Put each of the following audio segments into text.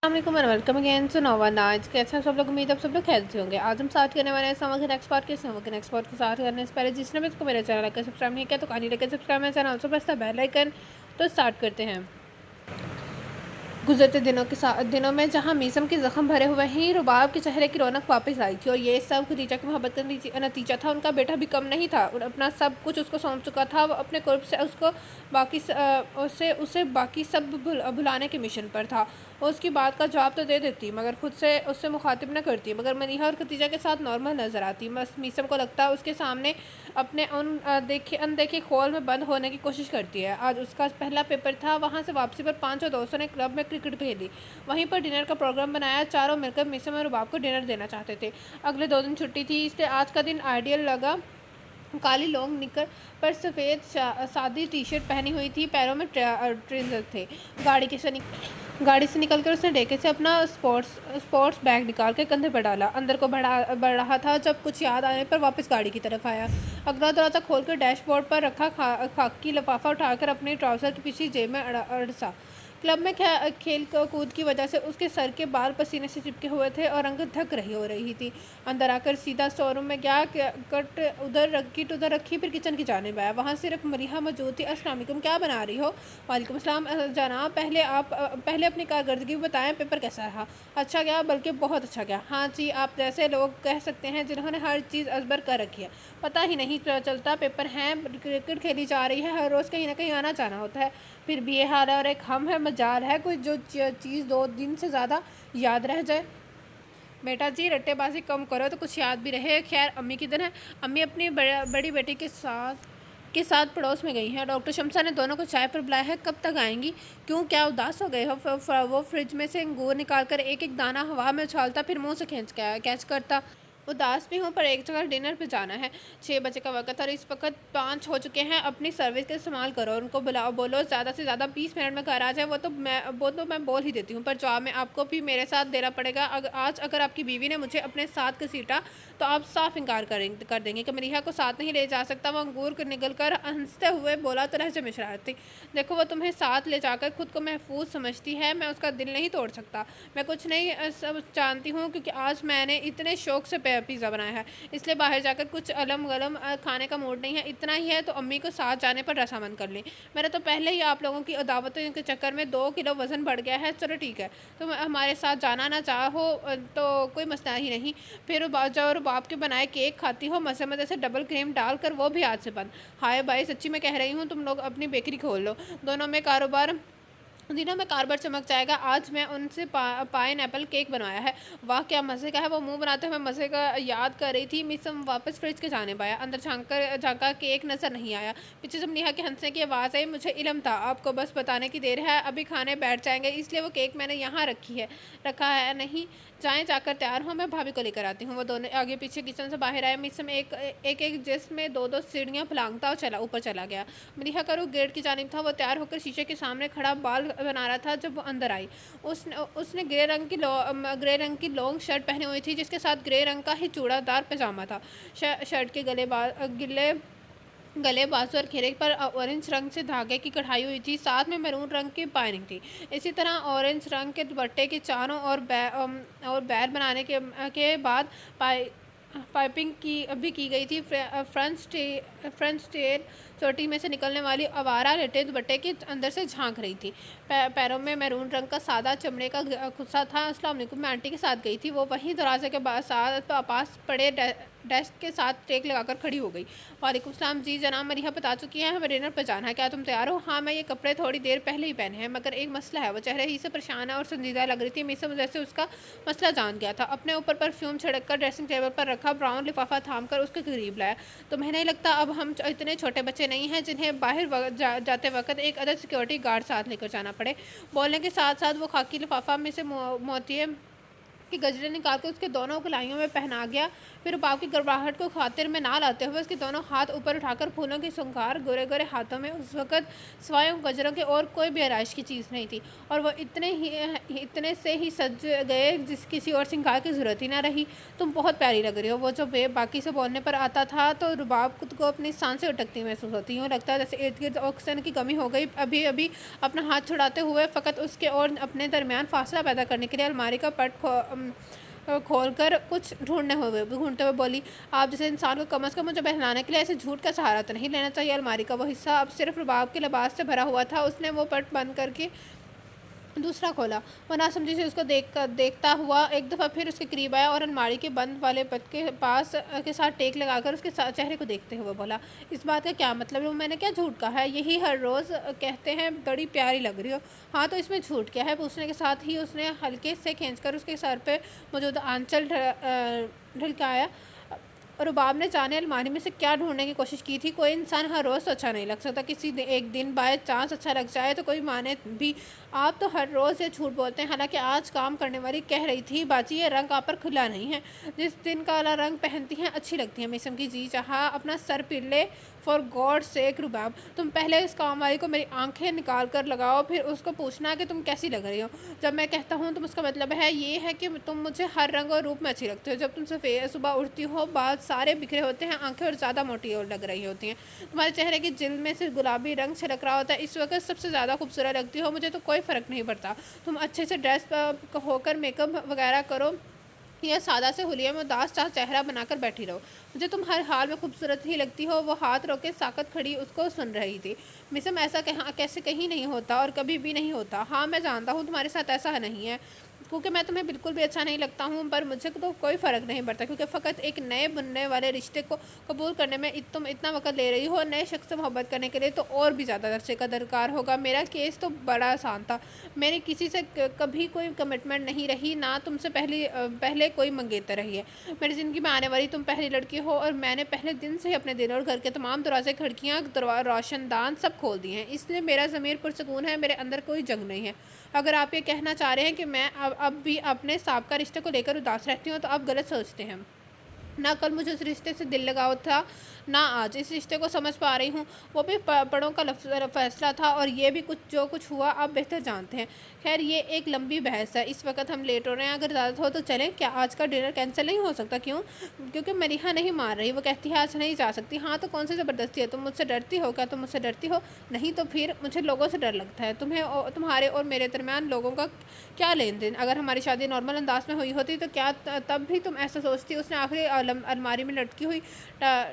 अस्सलाम welcome again to Nova Nights. कैसे हैं सब लोग? उम्मीद आप सब लोग खेलते होंगे। आज हम स्टार्ट करने वाले हैं समर के नेक्स्ट पार्ट के साथ करने से पहले जिसने भी इसको मेरे चैनल का सब्सक्राइब नहीं किया तो कहानी लेकर सब्सक्राइब मेरा channel also press the bell icon. तो स्टार्ट करते हैं। गुजरते दिनों में जहाँ मीसम के ज़ख्म भरे हुए ही रुबाब के चेहरे की रौनक वापस आई थी और ये सब खदीजा की मोहब्बत का नतीजा था। उनका बेटा भी कम नहीं था और अपना सब कुछ उसको सौंप चुका था। वो अपने कुर्ब से उसको उसे बाकी सब भुलाने के मिशन पर था। वो उसकी बात का जवाब तो दे देती मगर खुद से उससे मुखातिब न करती। मगर मनीहा और खदीजा के साथ नॉर्मल नज़र आती। बस मीसम को लगता उसके सामने अपने अनदेखे खोल में बंद होने की कोशिश करती है। आज उसका पहला पेपर था। वहाँ से वापसी पर 5 और दोस्तों ने क्लब में क्रिकेट खेली। वहीं पर डिनर का प्रोग्राम बनाया। चारों मिलकर मीसम और रुबाब को डिनर देना चाहते थे। अगले 2 दिन छुट्टी थी इसलिए आज का दिन आइडियल लगा। काली लॉन्ग निकर पर सफ़ेद सादी टी शर्ट पहनी हुई थी। पैरों में ट्रेनर थे। गाड़ी से निकलकर उसने डेके से अपना स्पोर्ट्स बैग निकाल के कंधे पर डाला। अंदर को बढ़ रहा था जब कुछ याद आने पर वापस गाड़ी की तरफ आया। अगला दरवाज़ा खोलकर डैशबोर्ड पर रखा खाकी लिफाफा उठाकर अपने ट्राउज़र की पिछली जेब में अड़सा। क्लब में खेल कूद की वजह से उसके सर के बाल पसीने से चिपके हुए थे और रंग धक हो रही थी। अंदर आकर सीधा स्टोर रूम में गया। कट उधर रखी फिर किचन की जानिब आया। वहाँ सिर्फ मरीहा मौजूद थी। अस्सलाम वालेकुम, क्या बना रही हो? वालेकुम अस्सलाम जनाब, पहले अपनी कारकर्दगी बताएं, पेपर कैसा रहा? अच्छा गया, बल्कि बहुत अच्छा गया। हाँ जी, आप जैसे लोग कह सकते हैं जिन्होंने हर चीज़ अजबर कर रखी है। पता ही नहीं चलता पेपर हैं, क्रिकेट खेली जा रही है, हर रोज़ कहीं ना कहीं आना जाना होता है, फिर भी ये हाल है। और एक हम है, मजाल है कोई जो चीज़ 2 दिन से ज़्यादा याद रह जाए। बेटा जी रट्टेबाजी कम करो तो कुछ याद भी रहे। खैर अम्मी किधर है? अम्मी अपनी बड़ी बेटी के साथ पड़ोस में गई हैं। डॉक्टर शमसा ने दोनों को चाय पर बुलाया है। कब तक आएंगी? क्यों, क्या उदास हो गए हो? वो फ्रिज में से अंगूर निकाल कर एक एक दाना हवा में उछालता फिर मुंह से कैच करता। उदास भी हूँ पर एक जगह डिनर पे जाना है। 6 बजे का वक्त और इस वक्त 5 हो चुके हैं। अपनी सर्विस का इस्तेमाल करो, उनको बुलाओ, बोलो ज़्यादा से ज़्यादा 20 मिनट में घर आ जाए। वो तो मैं बोल ही देती हूँ पर जवाब में आपको भी मेरे साथ देना पड़ेगा। आज अगर आपकी बीवी ने मुझे अपने साथ घसीटा तो आप साफ इनकार कर देंगे कि मरीहा को साथ नहीं ले जा सकता। वो अंगूर को निगल कर हंसते हुए बोला तो लहजे में शरारती। देखो वो तुम्हें साथ ले जाकर खुद को महफूज समझती है, मैं उसका दिल नहीं तोड़ सकता। मैं कुछ नहीं सब जानती हूँ क्योंकि आज मैंने इतने शौक से पिज़्ज़ा बनाया है, इसलिए बाहर जाकर कुछ अलम गलम खाने का मूड नहीं है। इतना ही है तो अम्मी को साथ जाने पर रसामंद कर लें। मेरा तो पहले ही आप लोगों की दावतों के चक्कर में 2 किलो वज़न बढ़ गया है। चलो ठीक है, तुम हमारे साथ जाना ना चाहो तो कोई मसला ही नहीं। फिर और बाप के बनाए केक खाती हो मज़े से डबल क्रीम डालकर, वो भी आज से बंद। हाय भाई, सच्ची मैं कह रही हूँ, तुम लोग अपनी बेकरी खोल लो, दिनों में कारोबार चमक जाएगा। आज मैं उनसे पाइनएप्पल केक बनवाया है। वाह क्या मज़े का है। वो मुंह बनाते हुए मज़े का याद कर रही थी। मिसम वापस फ्रिज के जाने पाया। अंदर झांका केक नज़र नहीं आया। पीछे जब नेहा के हंसने की आवाज़ आई, मुझे इल्म था, आपको बस बताने की देर है, अभी खाने बैठ जाएंगे, इसलिए वो केक मैंने यहाँ रखा है। नहीं जाएँ, जाकर तैयार हो, मैं भाभी को लेकर आती हूँ। वो दोनों आगे पीछे किचन से बाहर आए। मिसम एक जिसमें 2 सीढ़ियाँ फलांगता और ऊपर चला गया। मरीहा का रुख गेट की जानिब था। वो तैयार होकर शीशे के सामने खड़ा बाल बना रहा था जब वो अंदर आई। उसने ग्रे रंग की लॉन्ग शर्ट पहनी हुई थी जिसके साथ ग्रे रंग का ही चूड़ादार पैजामा था। शर्ट के गले बाजू और घेरे पर ऑरेंज रंग से धागे की कढ़ाई हुई थी, साथ में मैरून रंग की पाइनिंग थी। इसी तरह ऑरेंज रंग के दुपट्टे के चारों और बैर बनाने के बाद पाइपिंग की गई थी। फ्रंट स्टेल चोटी में से निकलने वाली आवारा लटे दुपट्टे के अंदर से झांक रही थी। पैरों में मैरून रंग का सादा चमड़े का खुस्सा था। अस्सलाम वालेकुम, मैं आंटी के साथ गई थी। वो वहीं दरवाजे के पास पड़े डेस्क के साथ टेक लगाकर खड़ी हो गई। वालेकुम सलाम जी जनाब, मरीहा बता चुकी है हमें डिनर पर जाना है, क्या तुम तैयार हो? हाँ, मैं ये कपड़े थोड़ी देर पहले ही पहने हैं, मगर एक मसला है। वो चेहरे ही से परेशान है और संजीदा लग रही थी। मिसम जैसे उसका मसला जान गया था। अपने ऊपर परफ्यूम छिड़क कर ड्रेसिंग टेबल पर रखा ब्राउन लिफाफा थाम कर उसके करीब लाया। तुम्हें नहीं लगता अब हम इतने छोटे बच्चे नहीं हैं जिन्हें बाहर जाते वक्त एक अदद सिक्योरिटी गार्ड साथ लेकर जाना पड़े? बोलने के साथ साथ वो खाकी लिफाफा में से मोतिये کہ گجرے نکال کے اس کے دونوں کلائیوں میں پہنا گیا۔ پھر رباب کی گڑبڑاہٹ کو خاطر میں نہ لاتے ہوئے اس کے دونوں ہاتھ اوپر اٹھا کر پھولوں کی سنگار گورے گورے ہاتھوں میں اس وقت سوائے ان گجروں کے اور کوئی بھی آرائش کی چیز نہیں تھی، اور وہ اتنے سے ہی سج گئے جس کسی اور سنگار کی ضرورت ہی نہ رہی۔ تم بہت پیاری لگ رہی ہو، وہ جو بے باکی سے بولنے پر آتا تھا تو رباب خود کو اپنی سانسیں اٹکتی محسوس ہوتی، یوں لگتا ہے جیسے ارد گرد آکسیجن کی کمی ہو گئی۔ ابھی ابھی اپنا ہاتھ چھڑاتے ہوئے فقط اس کے اور اپنے درمیان فاصلہ پیدا کرنے کے لیے الماری کا پٹ کھول کر کچھ ڈھونڈتے ہوئے بولی، آپ جیسے انسان کو کم از کم مجھے بہلانے کے لیے ایسے جھوٹ کا سہارا تو نہیں لینا چاہیے۔ الماری کا وہ حصہ اب صرف رباب کے لباس سے بھرا ہوا تھا۔ اس نے وہ پٹ بند کر کے دوسرا کھولا۔ وہ ناسمجھی سے اس کو دیکھتا ہوا ایک دفعہ پھر اس کے قریب آیا اور الماری کے بند والے پٹ کے پاس کے ساتھ ٹیک لگا کر اس کے چہرے کو دیکھتے ہوئے بولا، اس بات کا کیا مطلب ہے؟ میں نے کیا جھوٹ کہا ہے؟ یہی ہر روز کہتے ہیں بڑی پیاری لگ رہی ہو۔ ہاں تو اس میں جھوٹ کیا ہے؟ پوچھنے کے ساتھ ہی اس نے ہلکے سے کھینچ کر اس کے سر پہ موجود آنچل ڈھلکایا۔ رباب نے جانے الماری میں سے کیا ڈھونڈنے کی کوشش کی تھی۔ کوئی انسان ہر روز تو اچھا نہیں لگ سکتا، کسی ایک دن بائی چانس اچھا لگ جائے تو کوئی مانے بھی۔ آپ تو ہر روز یہ جھوٹ بولتے ہیں۔ حالانکہ آج کام کرنے والی کہہ رہی تھی، باجی یہ رنگ آپ پر کھلا نہیں ہے، جس دن کالا رنگ پہنتی ہیں اچھی لگتی ہیں۔ میسم کی جی چاہا اپنا سر پھر لے۔ فار گاڈ سیک رباب، تم پہلے اس کام والی کو میری آنکھیں نکال کر لگاؤ، پھر اس کو پوچھنا کہ تم کیسی لگ رہی ہو۔ جب میں کہتا ہوں تم، اس کا مطلب ہے یہ ہے کہ تم مجھے ہر رنگ اور روپ میں اچھی لگتی ہو۔ جب تم صبح اٹھتی ہو بال سارے بکھرے ہوتے ہیں، آنکھیں اور زیادہ موٹی اور لگ رہی ہوتی ہیں، تمہارے چہرے کی جلد میں سے گلابی رنگ چھلک رہا ہوتا ہے، اس وقت سب سے زیادہ خوبصورت لگتی ہو۔ مجھے تو کوئی فرق نہیں پڑتا تم اچھے سے ڈریس ہو کر میک اپ وغیرہ کرو یا سادہ سے حلیے میں اداس چہرہ بنا کر بیٹھی رہو، مجھے تم ہر حال میں خوبصورت ہی لگتی ہو۔ وہ ہاتھ روکے ساکت کھڑی اس کو سن رہی تھی۔ میسم ایسا کیسے کہیں نہیں ہوتا اور کبھی بھی نہیں ہوتا۔ ہاں میں جانتا ہوں تمہارے ساتھ ایسا نہیں ہے، کیونکہ میں تمہیں بالکل بھی اچھا نہیں لگتا ہوں، پر مجھے تو کوئی فرق نہیں پڑتا، کیونکہ فقط ایک نئے بننے والے رشتے کو قبول کرنے میں تم اتنا وقت لے رہی ہو، نئے شخص سے محبت کرنے کے لیے تو اور بھی زیادہ عرصے کا درکار ہوگا۔ میرا کیس تو بڑا آسان تھا، میری کسی سے کبھی کوئی کمٹمنٹ نہیں رہی، نہ تم سے پہلے کوئی منگیتر رہی ہے۔ میری زندگی میں آنے والی تم پہلی لڑکی ہو، اور میں نے پہلے دن سے ہی اپنے دل اور گھر کے تمام دروازے کھڑکیاں روشن دان سب کھول دیے ہیں، اس لیے میرا ضمیر پرسکون ہے، میرے اندر کوئی جنگ نہیں ہے۔ اگر آپ یہ کہنا چاہ رہے ہیں کہ میں اب بھی اپنے سابقہ رشتے کو لے کر اداس رہتی ہوں تو آپ غلط سوچتے ہیں۔ نہ کل مجھے اس رشتے سے دل لگاؤ تھا، نہ آج اس رشتے کو سمجھ پا رہی ہوں، وہ بھی پڑوں کا فیصلہ تھا، اور یہ بھی جو کچھ ہوا آپ بہتر جانتے ہیں۔ خیر یہ ایک لمبی بحث ہے، اس وقت ہم لیٹ ہو رہے ہیں، اگر اجازت ہو تو چلیں۔ کیا آج کا ڈنر کینسل نہیں ہو سکتا؟ کیوں؟ کیونکہ مریحہ نہیں مان رہی، وہ کہتی ہے آج نہیں جا سکتی۔ ہاں تو کون سی زبردستی ہے؟ تم مجھ سے ڈرتی ہو کیا؟ تم مجھ سے ڈرتی ہو؟ نہیں تو پھر مجھے لوگوں سے ڈر لگتا ہے۔ تمہارے اور میرے درمیان لوگوں کا کیا لین دین؟ اگر ہماری شادی نارمل انداز میں ہوئی ہوتی تو کیا تب بھی تم ایسا سوچتی؟ اس نے آخری الماری میں لٹکی ہوئی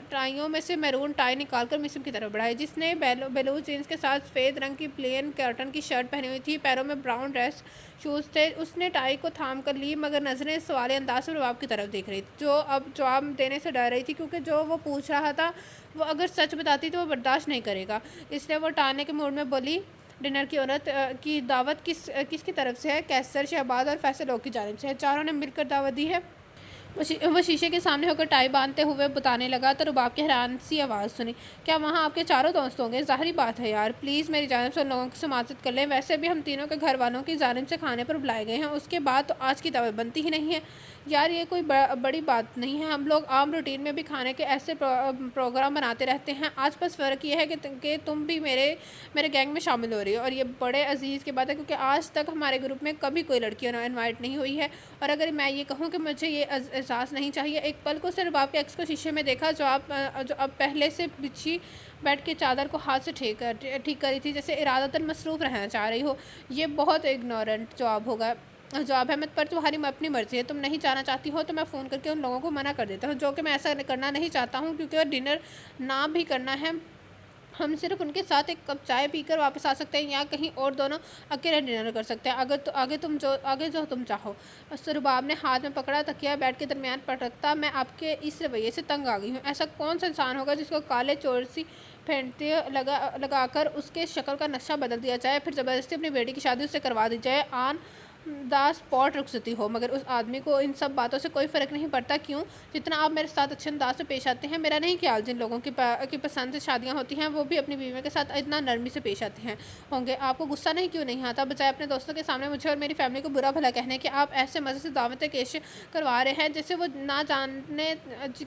ٹائیوں میں سے میرون ٹائی نکال کر میسم کی طرف بڑھائی، جس نے بلوز جینس کے ساتھ سفید رنگ کی پلین کاٹن کی شرٹ پہنی ہوئی تھی، پیروں میں براؤن ڈریس شوز تھے۔ اس نے ٹائی کو تھام کر لی، مگر نظریں سوالیہ انداز سے رباب کی طرف دیکھ رہی تھی، جو اب جواب دینے سے ڈر رہی تھی، کیونکہ جو وہ پوچھ رہا تھا وہ اگر سچ بتاتی تو وہ برداشت نہیں کرے گا، اس لیے وہ ٹالنے کے موڈ میں بولی، ڈنر کی عورت کی دعوت کس کی طرف سے ہے؟ کیسر، شہباز اور فیصل لوگ کی جانب سے ہے، چاروں نے مل کر دعوت دی ہے۔ وہ شیشے کے سامنے ہو کر ٹائی باندھتے ہوئے بتانے لگا تو رباب کی حیران سی آواز سنی، کیا وہاں آپ کے چاروں دوست ہوں گے؟ ظاہری بات ہے یار، پلیز میری جانب سے ان لوگوں کی سماعت کر لیں، ویسے بھی ہم تینوں کے گھر والوں کی جانب سے کھانے پر بلائے گئے ہیں، اس کے بعد تو آج کی دعوت بنتی ہی نہیں ہے۔ یار یہ کوئی بڑی بات نہیں ہے، ہم لوگ عام روٹین میں بھی کھانے کے ایسے پروگرام بناتے رہتے ہیں، آج بس فرق یہ ہے کہ تم بھی میرے گینگ میں شامل ہو رہی ہو، اور یہ بڑے عزیز کی بات ہے، کیونکہ آج تک ہمارے گروپ میں کبھی کوئی لڑکی انوائٹ نہیں ہوئی ہے، اور اگر میں یہ کہوں کہ مجھے یہ احساس نہیں چاہیے۔ ایک پل کو صرف آپ کے ایکس کو شیشے میں دیکھا، جو اب پہلے سے بچھی بیٹھ کے چادر کو ہاتھ سے ٹھیک کر رہی تھی، جیسے ارادتاً مصروف رہنا چاہ رہی ہو۔ یہ بہت اگنورنٹ جواب ہے، مت پر تمہاری اپنی مرضی ہے، تم نہیں جانا چاہتی ہو تو میں فون کر کے ان لوگوں کو منع کر دیتا ہوں، جو کہ میں ایسا کرنا نہیں چاہتا ہوں، کیونکہ ڈنر نہ بھی کرنا ہے، ہم صرف ان کے ساتھ ایک کپ چائے پی کر واپس آ سکتے ہیں، یا کہیں اور دونوں اکیلے ڈنر کر سکتے ہیں، آگے جو تم چاہو۔ رباب نے ہاتھ میں پکڑا تکیہ بیڈ کے درمیان پٹکتا، میں آپ کے اس رویے سے تنگ آ گئی ہوں۔ ایسا کون سا انسان ہوگا جس کو کالے چورسی پھینٹتے لگا کر اس کے شکل کا نقشہ بدل دیا جائے، پھر زبردستی اپنی بیٹی کی شادی اس سے کروا دی جائے؟ دا اسپاٹ رخصتی ہو، مگر اس آدمی کو ان سب باتوں سے کوئی فرق نہیں پڑتا۔ کیوں؟ جتنا آپ میرے ساتھ اچھے انداز سے پیش آتے ہیں۔ میرا نہیں خیال جن لوگوں کی پسند سے شادیاں ہوتی ہیں وہ بھی اپنی بیویوں کے ساتھ اتنا نرمی سے پیش آتے ہیں ہوں گے۔ آپ کو غصہ نہیں کیوں نہیں آتا؟ بجائے اپنے دوستوں کے سامنے مجھے اور میری فیملی کو برا بھلا کہنے کہ آپ ایسے مزے سے دعوتیں کیش کروا رہے ہیں جیسے وہ نہ جانے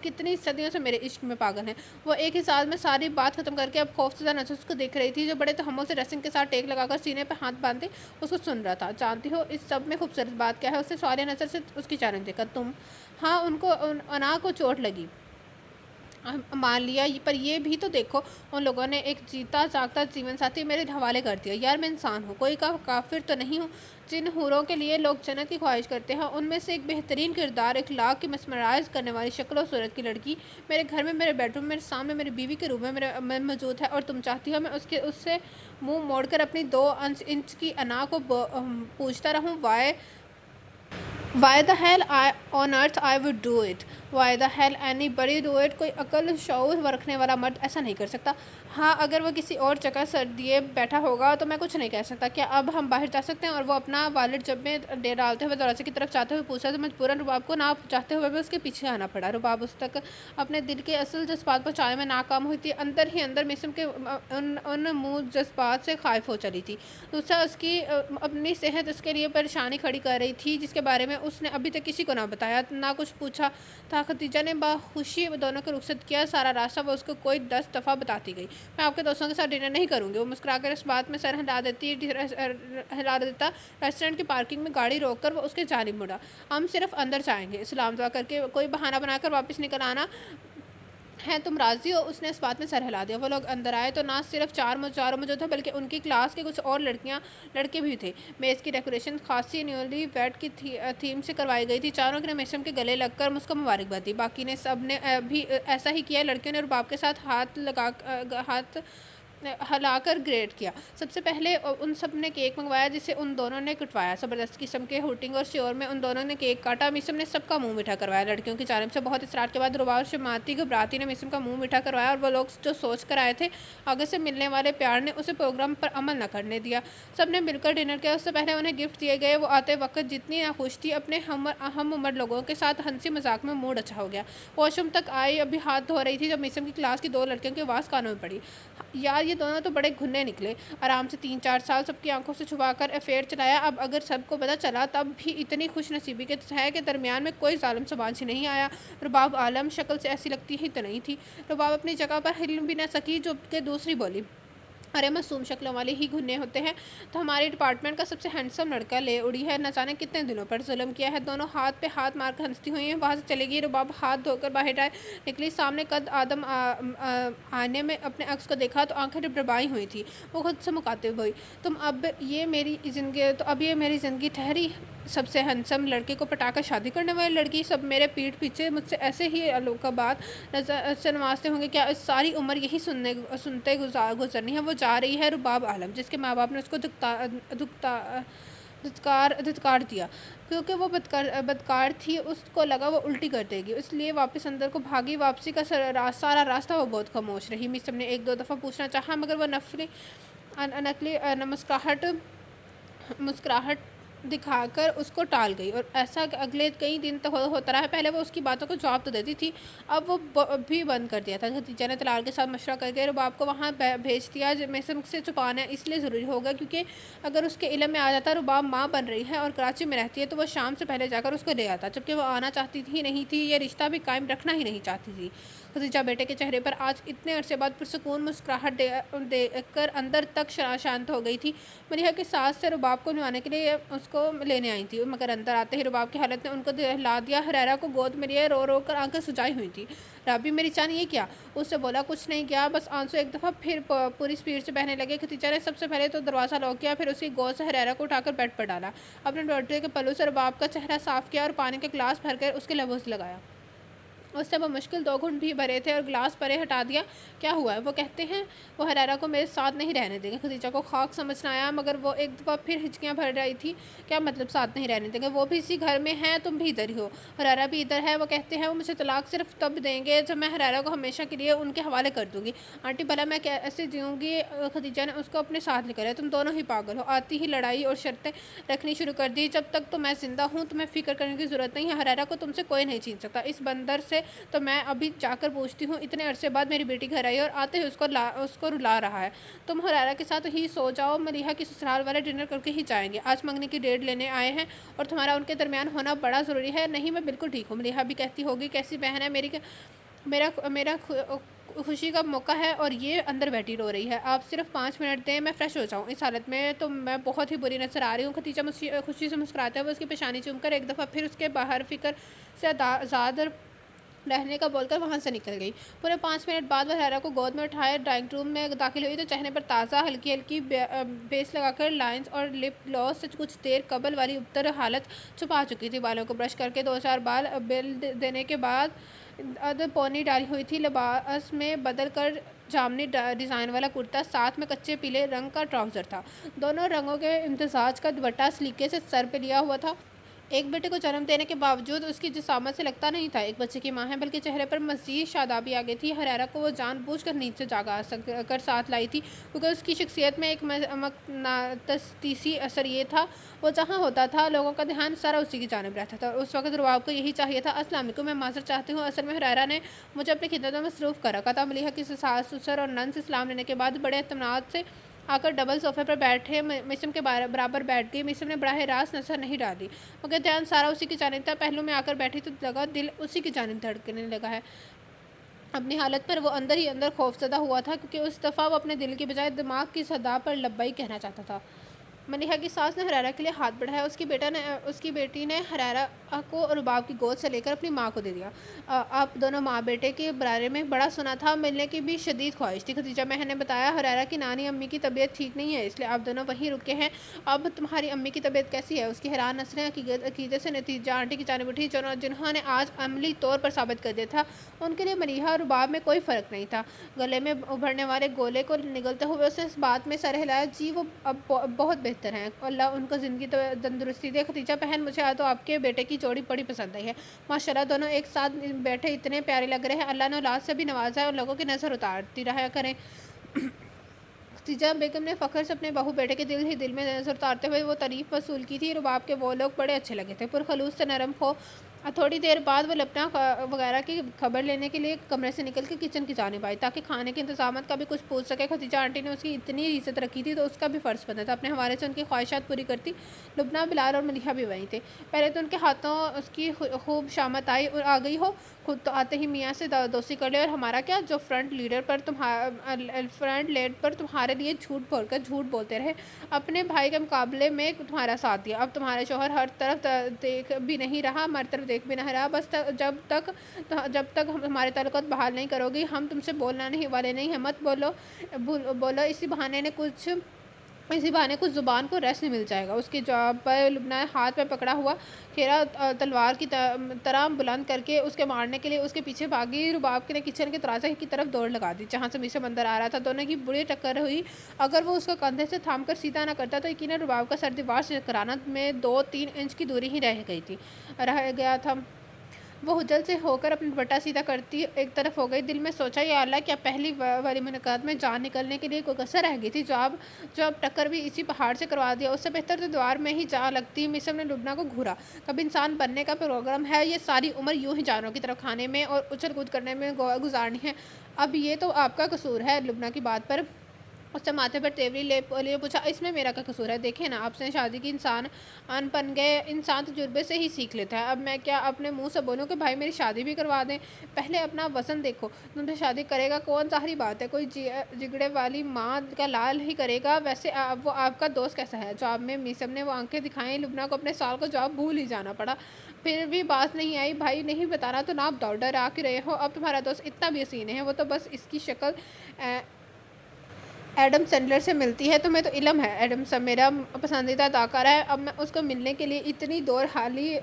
کتنی صدیوں سے میرے عشق میں پاگل ہیں۔ وہ ایک ہی ساتھ میں ساری بات ختم کر کے اب خوفزدہ نظر اس کو دیکھ رہی تھی، جو بڑے تحمل سے ڈریسنگ کے ساتھ ٹیک لگا کر سینے پہ ہاتھ باندھے اس کو سن رہا تھا۔ جانتی ہو اس سب میں خوبصورت بات کیا ہے؟ اسے سوالے نظر سے اس کی جانب دیکھا۔ تم؟ ہاں، ان کو انا کو چوٹ لگی مان لیا، پر یہ بھی تو دیکھو ان لوگوں نے ایک جیتا جاگتا جیون ساتھی میرے حوالے کر دیا۔ یار میں انسان ہوں، کوئی کافر تو نہیں ہوں۔ جن حوروں کے لیے لوگ جنت کی خواہش کرتے ہیں ان میں سے ایک بہترین کردار، اخلاق کی مسمرائز کرنے والی شکل و صورت کی لڑکی میرے گھر میں، میرے بیڈ روم میں، میرے سامنے میری بیوی کے روم میں موجود ہے، اور تم چاہتی ہو میں اس سے منہ موڑ کر اپنی 2 انچ کی انا کو پوچھتا رہوں؟ Why the hell on earth I would do it? Why the hell anybody do it? کوئی عقل شعور رکھنے والا مرد ایسا نہیں کر سکتا۔ ہاں، اگر وہ کسی اور جگہ سر دیے بیٹھا ہوگا تو میں کچھ نہیں کہہ سکتا۔ کیا اب ہم باہر جا سکتے ہیں؟ اور وہ اپنا والٹ جب میں ڈالتے ہوئے دروازے کی طرف جاتے ہوئے پوچھا تو مجبوراً رباب کو نہ چاہتے ہوئے بھی اس کے پیچھے آنا پڑا۔ رباب اس تک اپنے دل کے اصل جذبات پہنچانے میں ناکام ہوئی تھی۔ اندر ہی اندر میثم کے ان منہ جذبات سے خائف ہو چلی تھی۔ دوسرا، اس کی اپنی صحت اس کے لیے پریشانی کھڑی کر رہی تھی جس کے بارے میں اس نے ابھی تک کسی کو نہ بتایا، نہ کچھ پوچھا تھا۔ خدیجہ نے باخوشی دونوں کو رخصت کیا۔ سارا راستہ وہ اس کو کوئی 10 دفعہ بتاتی گئی، میں آپ کے دوستوں کے ساتھ ڈنر نہیں کروں گی۔ وہ مسکرا کر اس بات میں سر ہلا دیتا۔ ریسٹورنٹ کی پارکنگ میں گاڑی روک کر وہ اس کی جانب مڑا۔ ہم صرف اندر جائیں گے، سلام دعا کر کے کوئی بہانہ بنا کر واپس نکل آنا ہے، تم راضی ہو؟ اس نے اس بات میں سر ہلا دیا۔ وہ لوگ اندر آئے تو نہ صرف چاروں موجود تھے بلکہ ان کی کلاس کے کچھ اور لڑکے بھی تھے۔ میز کی ڈیکوریشن خاصی نیولی ویڈ کی تھیم سے کروائی گئی تھی۔ چاروں نے میثم کے گلے لگ کر اس کو مبارکباد دی، باقی نے سب نے بھی ایسا ہی کیا۔ لڑکیوں نے رباب کے ساتھ ہاتھ ہلا کر گریٹ کیا۔ سب سے پہلے ان سب نے کیک منگوایا جسے ان دونوں نے کٹوایا۔ زبردست قسم کے ہوٹنگ اور شور میں ان دونوں نے کیک کاٹا۔ میثم نے سب کا منہ میٹھا کروایا۔ لڑکیوں کی جانب سے بہت اصرار کے بعد رباب اور شرماتی گھبراتی نے میثم کا منہ میٹھا کروایا، اور وہ لوگ جو سوچ کر آئے تھے آگے سے ملنے والے پیار نے اسے پروگرام پر عمل نہ کرنے دیا۔ سب نے مل کر ڈنر کیا۔ اس سے پہلے انہیں گفٹ دیے گئے۔ وہ آتے وقت جتنی ناخوش تھی اپنے ہم عمر لوگوں کے ساتھ ہنسی مذاق میں موڈ اچھا ہو گیا۔ واش روم تک آئی، ابھی ہاتھ دھو رہی تھی جب میثم کی کلاس کی 2 لڑکیوں کی آواز کانوں میں پڑی۔ یار یہ دونوں تو بڑے گھنے نکلے، آرام سے 3-4 سال سب کی آنکھوں سے چھپا کر افیئر چلایا، اب اگر سب کو پتہ چلا تب بھی اتنی خوش نصیبی ہے کہ درمیان میں کوئی ظالم سماج ہی نہیں آیا۔ رباب عالم شکل سے ایسی لگتی ہی تو نہیں تھی۔ رباب اپنی جگہ پر ہل بھی نہ سکی، جو کہ دوسری بولی، ارے معصوم شکلوں والے ہی گھنے ہوتے ہیں تو ہمارے ڈپارٹمنٹ کا سب سے ہینڈسم لڑکا لے اڑی ہے، نہ جانے کتنے دنوں پر ظلم کیا ہے۔ دونوں ہاتھ پہ ہاتھ مار کر ہنستی ہوئی وہاں سے چلی گئی۔ رباب ہاتھ دھو کر باہر نکلی، سامنے قد آدم آئینے میں اپنے عکس کو دیکھا تو آنکھیں ڈبڈبائی ہوئی تھیں۔ وہ خود سے مخاطب ہوئی، اب یہ میری زندگی ٹھہری؟ سب سے ہینڈسم لڑکے کو پٹا کر شادی کرنے والی لڑکی؟ سب میرے پیٹھ پیچھے مجھ سے ایسے ہی القابات سے نوازتے ہوں گے؟ کیا اس ساری عمر یہی سنتے گزرنی ہے؟ وہ جا رہی ہے رباب عالم، جس کے ماں باپ نے اس کو دھتکار دیا کیونکہ وہ بدکار تھی۔ اس کو لگا وہ الٹی کر دے گی، اس لیے واپس اندر کو بھاگی۔ واپسی کا سارا راستہ وہ بہت خاموش رہی۔ میثم نے 1-2 دفعہ پوچھنا چاہا مگر وہ نقلی مسکراہٹ دکھا کر اس کو ٹال گئی، اور ایسا اگلے کئی دن تک ہوتا رہا۔ پہلے وہ اس کی باتوں کو جواب تو دیتی تھی، اب وہ بھی بند کر دیا تھا۔ خدیجہ نے طلال کے ساتھ مشورہ کر کے رباب کو وہاں بھیج دیا۔ میثم سے چھپانا اس لیے ضروری ہوگا کیونکہ اگر اس کے علم میں آ جاتا رباب ماں بن رہی ہے اور کراچی میں رہتی ہے تو وہ شام سے پہلے جا کر اس کو لے آتا، جبکہ وہ آنا چاہتی ہی نہیں تھی، یہ رشتہ بھی قائم رکھنا ہی نہیں چاہتی تھی۔ خدیجہ بیٹے کے چہرے پر آج اتنے عرصے بعد پرسکون مسکراہٹ دیکھ کر اندر تک شانت ہو گئی تھی۔ ملیحہ کی ساس سے رباب کو نبھانے کے لیے اس کو لینے آئی تھی، مگر اندر آتے ہی رباب کی حالت نے ان کو دہلا دیا۔ حریرہ کو گود میں لیے رو رو کر آنکھیں سجائی ہوئی تھی۔ رابی میری جان یہ کیا؟ اس سے بولا کچھ نہیں کیا، بس آنسو ایک دفعہ پھر پوری سپیڈ سے بہنے لگے۔ خدیجہ نے سب سے پہلے تو دروازہ لاک کیا، پھر اس کی گود سے حریرہ کو اٹھا کر بیڈ پر ڈالا، اپنے ڈوٹے کے پلو سے رباب کا چہرہ صاف کیا اور پانی کا گلاس بھر کر اس کے لبوں سے لگایا۔ اس سے وہ مشکل 2 گھونٹ بھی بھرے تھے اور گلاس پرے ہٹا دیا۔ کیا ہوا ہے؟ وہ کہتے ہیں وہ حرارہ کو میرے ساتھ نہیں رہنے دیں گے۔ خدیجہ کو خاک سمجھنا آیا مگر وہ ایک دفعہ پھر ہچکیاں بھر رہی تھی۔ کیا مطلب ساتھ نہیں رہنے دیں گے؟ وہ بھی اسی گھر میں ہیں، تم بھی ادھر ہی ہو، حرارہ بھی ادھر ہے۔ وہ کہتے ہیں وہ مجھے طلاق صرف تب دیں گے جب میں حرارہ کو ہمیشہ کے لیے ان کے حوالے کر دوں گی۔ آنٹی بھلا میں کیسے جیوں گی؟ خدیجہ نے اس کو اپنے ساتھ لے کر ہے، تم دونوں ہی پاگل ہو۔ آتی ہی لڑائی اور شرطیں رکھنی شروع کر دی۔ جب تک تو میں زندہ ہوں تمہیں فکر کرنے کی ضرورت نہیں ہے، حرارہ کو تم سے کوئی نہیں چھین سکتا۔ اس بندر سے تو میں ابھی جا کر پوچھتی ہوں، اتنے عرصے بعد میری بیٹی گھر آئی اور آتے ہی اس کو رلا رہا ہے۔ تم حرارہ کے ساتھ ہی سو جاؤ، ملیحہ کی سسرال والے ڈنر کر کے ہی جائیں گے، آج منگنی کی ڈیٹ لینے آئے ہیں اور تمہارا ان کے درمیان ہونا بڑا ضروری ہے۔ نہیں میں بالکل ٹھیک ہوں، ملیحہ بھی کہتی ہوگی، کیسی بہن ہے میری، میرا خوشی کا موقع ہے اور یہ اندر بیٹھی رو رہی ہے۔ آپ صرف 5 منٹ دیں، میں فریش ہو جاؤں، اس حالت میں تو میں بہت ہی بری نظر آ رہی ہوں۔ خدیجہ خوشی سے مسکراتے ہوئے اس کی پیشانی چوم کر ایک دفعہ پھر اس کے باہر فکر سے آزاد رہنے کا بول کر وہاں سے نکل گئی۔ پورے 5 منٹ بعد وہ حرارہ کو گود میں اٹھائے ڈرائنگ روم میں داخل ہوئی تو چہرے پر تازہ ہلکی ہلکی بیس لگا کر لائنز اور لپ گلوس سے کچھ دیر قبل والی ابتر حالت چھپا چکی تھی۔ بالوں کو برش کر کے 2-4 بال بیل دینے کے بعد پونی ڈالی ہوئی تھی، لباس میں بدل کر جامنی ڈیزائن والا کرتا، ساتھ میں کچے پیلے رنگ کا ٹراؤزر تھا۔ دونوں رنگوں کے امتزاج کا دوپٹہ سلیقے سے سر پہ لیا ہوا تھا۔ ایک بیٹے کو جنم دینے کے باوجود اس کی جسامت سے لگتا نہیں تھا ایک بچے کی ماں ہے، بلکہ چہرے پر مزید شادابی آ گئی تھی۔ حرارہ کو وہ جان بوجھ کر نیند سے جاگا کر ساتھ لائی تھی، کیونکہ اس کی شخصیت میں ایک مقناطیسی اثر یہ تھا، وہ جہاں ہوتا تھا لوگوں کا دھیان سارا اسی کی جانب رہتا تھا، اور اس وقت رباب کو یہی چاہیے تھا۔ السلام علیکم، میں معذرت چاہتی ہوں، اصل میں حرارہ نے مجھے اپنی خدمت میں مصروف کر رکھا تھا۔ ملیحہ کی ساس سسر اور نند سے سلام لینے کے بعد بڑے اطمینان سے آ کر ڈبل صوفے پر بیٹھے میثم کے برابر بیٹھ گئی۔ میثم نے براہ راست نظر نہیں ڈالی، مگر دھیان سارا اسی کی جانب تھا۔ پہلو میں آ کر بیٹھی تو لگا دل اسی کی جانب دھڑکنے لگا ہے۔ اپنی حالت پر وہ اندر ہی اندر خوفزدہ ہوا تھا، کیونکہ اس دفعہ وہ اپنے دل کی بجائے دماغ کی صدا پر لبیک کہنا چاہتا تھا۔ ملیحہ کی ساس نے حرارہ کے لیے ہاتھ بڑھایا، اس کی بیٹی نے حرارہ کو رباب کی گود سے لے کر اپنی ماں کو دے دیا۔ آپ دونوں ماں بیٹے کے بارے میں بڑا سنا تھا، ملنے کی بھی شدید خواہش تھی۔ خدیجہ بہن نے بتایا حرارہ کی نانی امی کی طبیعت ٹھیک نہیں ہے، اس لیے آپ دونوں وہیں رکے ہیں۔ اب تمہاری امی کی طبیعت کیسی ہے؟ اس کی حیران نظریں عقیدے سے نتیجہ آنٹی کی جانب اٹھی، جنہوں نے آج عملی طور پر ثابت کر دیا تھا ان کے لیے ملیحہ اور رباب میں کوئی فرق نہیں تھا۔ گلے میں ابھرنے والے گولے کو نگلتے ہوئے اس نے اس بات میں سر ہلایا، جی وہ اب بہت بہتر ہیں، اللہ ان کو زندگی تندرستی دے۔ خدیجہ بہن مجھے تو آپ کے بیٹے کی جوڑی بڑی پسند آئی ہے، ماشاءاللہ دونوں ایک ساتھ بیٹھے اتنے پیارے لگ رہے ہیں، اللہ نے اولاد سے بھی نوازا ہے اور لوگوں کی نظر اتارتی رہا کریں۔ خدیجہ بیگم نے فخر سے اپنے بہو بیٹے کے دل میں نظر اتارتے ہوئے وہ تعریف وصول کی تھی۔ رباب کے وہ لوگ بڑے اچھے لگے تھے، پرخلوص سے نرم خو۔ تھوڑی دیر بعد وہ لپٹا وغیرہ کی خبر لینے کے لیے کمرے سے نکل کے کچن کی جانب آئی تاکہ کھانے کے انتظامات کا بھی کچھ پوچھ سکے۔ خدیجہ آنٹی نے اس کی اتنی عزت رکھی تھی تو اس کا بھی فرض بنتا تھا اپنے حوالے سے ان کی خواہشات پوری کرتی۔ لبنہ، بلال اور ملیحہ بھی وہیں تھے۔ پہلے تو ان کے ہاتھوں اس کی خوب شامت آ گئی ہو، خود تو آتے ہی میاں سے دوستی کر لے، اور ہمارا کیا، جو فرنٹ لیڈ پر تمہارے لیے جھوٹ بول کر جھوٹ بولتے رہے، اپنے بھائی کے مقابلے میں تمہارا ساتھ دیا، اب تمہارے شوہر ہر طرف دیکھ بھی نہیں رہا، ہماری طرف دیکھ بھی نہیں رہا، بس جب تک ہمارے تعلقات بحال نہیں کرو گی ہم تم سے بولنا نہیں والے نہیں ہیں، مت بولو، اسی بہانے کچھ زبان کو ریسٹ مل جائے گا۔ اس کے جواب پر لبنہ نے ہاتھ میں پکڑا ہوا کھیرا تلوار کی طرح بلند کر کے اس کے مارنے کے لیے اس کے پیچھے بھاگی۔ رباب نے کچن کے دروازے کی طرف دوڑ لگا دی جہاں سے میثم اندر آ رہا تھا، دونوں کی بری ٹکر ہوئی۔ اگر وہ اس کو کندھے سے تھام کر سیدھا نہ کرتا تو یقیناً رباب کا سر دیوار سے ٹکرانا میں 2-3 انچ کی دوری ہی رہ گیا تھا۔ وہ حجل سے ہو کر اپنا دوپٹہ سیدھا کرتی ایک طرف ہو گئی، دل میں سوچا، یا اللہ، کیا پہلی والی ملاقات میں جان نکلنے کے لیے کوئی کسر رہ گئی تھی جو اب ٹکر بھی اسی پہاڑ سے کروا دیا، اس سے بہتر تو دیوار میں ہی جا لگتی۔ میثم نے لبنہ کو گھورا، کب انسان بننے کا پروگرام ہے یہ ساری عمر یوں ہی جانوروں کی طرف کھانے میں اور اچھل کود کرنے میں گزارنی ہے؟ اب یہ تو آپ کا قصور ہے۔ لبنہ کی بات پر اس سے ماتھے پر تیوری لیے پوچھا، اس میں میرا کیا قصور ہے؟ دیکھیں نا، آپ نے شادی کی، انسان بن گئے، انسان تجربے سے ہی سیکھ لیتا ہے، اب میں کیا اپنے منہ سے بولوں کہ بھائی میری شادی بھی کروا دیں؟ پہلے اپنا وزن دیکھو، تم سے شادی کرے گا کون؟ ظاہری بات ہے کوئی جگڑے والی ماں کا لال ہی کرے گا، ویسے وہ آپ کا دوست کیسا ہے؟ جواب میں میثم نے وہ آنکھیں دکھائیں، لبنہ کو اپنے سوال کا جواب بھول ہی جانا پڑا، پھر بھی بات نہیں آئی۔ بھائی نہیں بتانا تو آپ ڈر آ کے رہے ہو، اب تمہارا دوست اتنا بھی حسین ہے، وہ تو بس اس کی شکل ایڈم سینڈلر سے ملتی ہے، تمہیں تو علم ہے ایڈم میرا پسندیدہ اداکارہ ہے۔ اب میں اس کو ملنے کے لیے اتنی دور حالی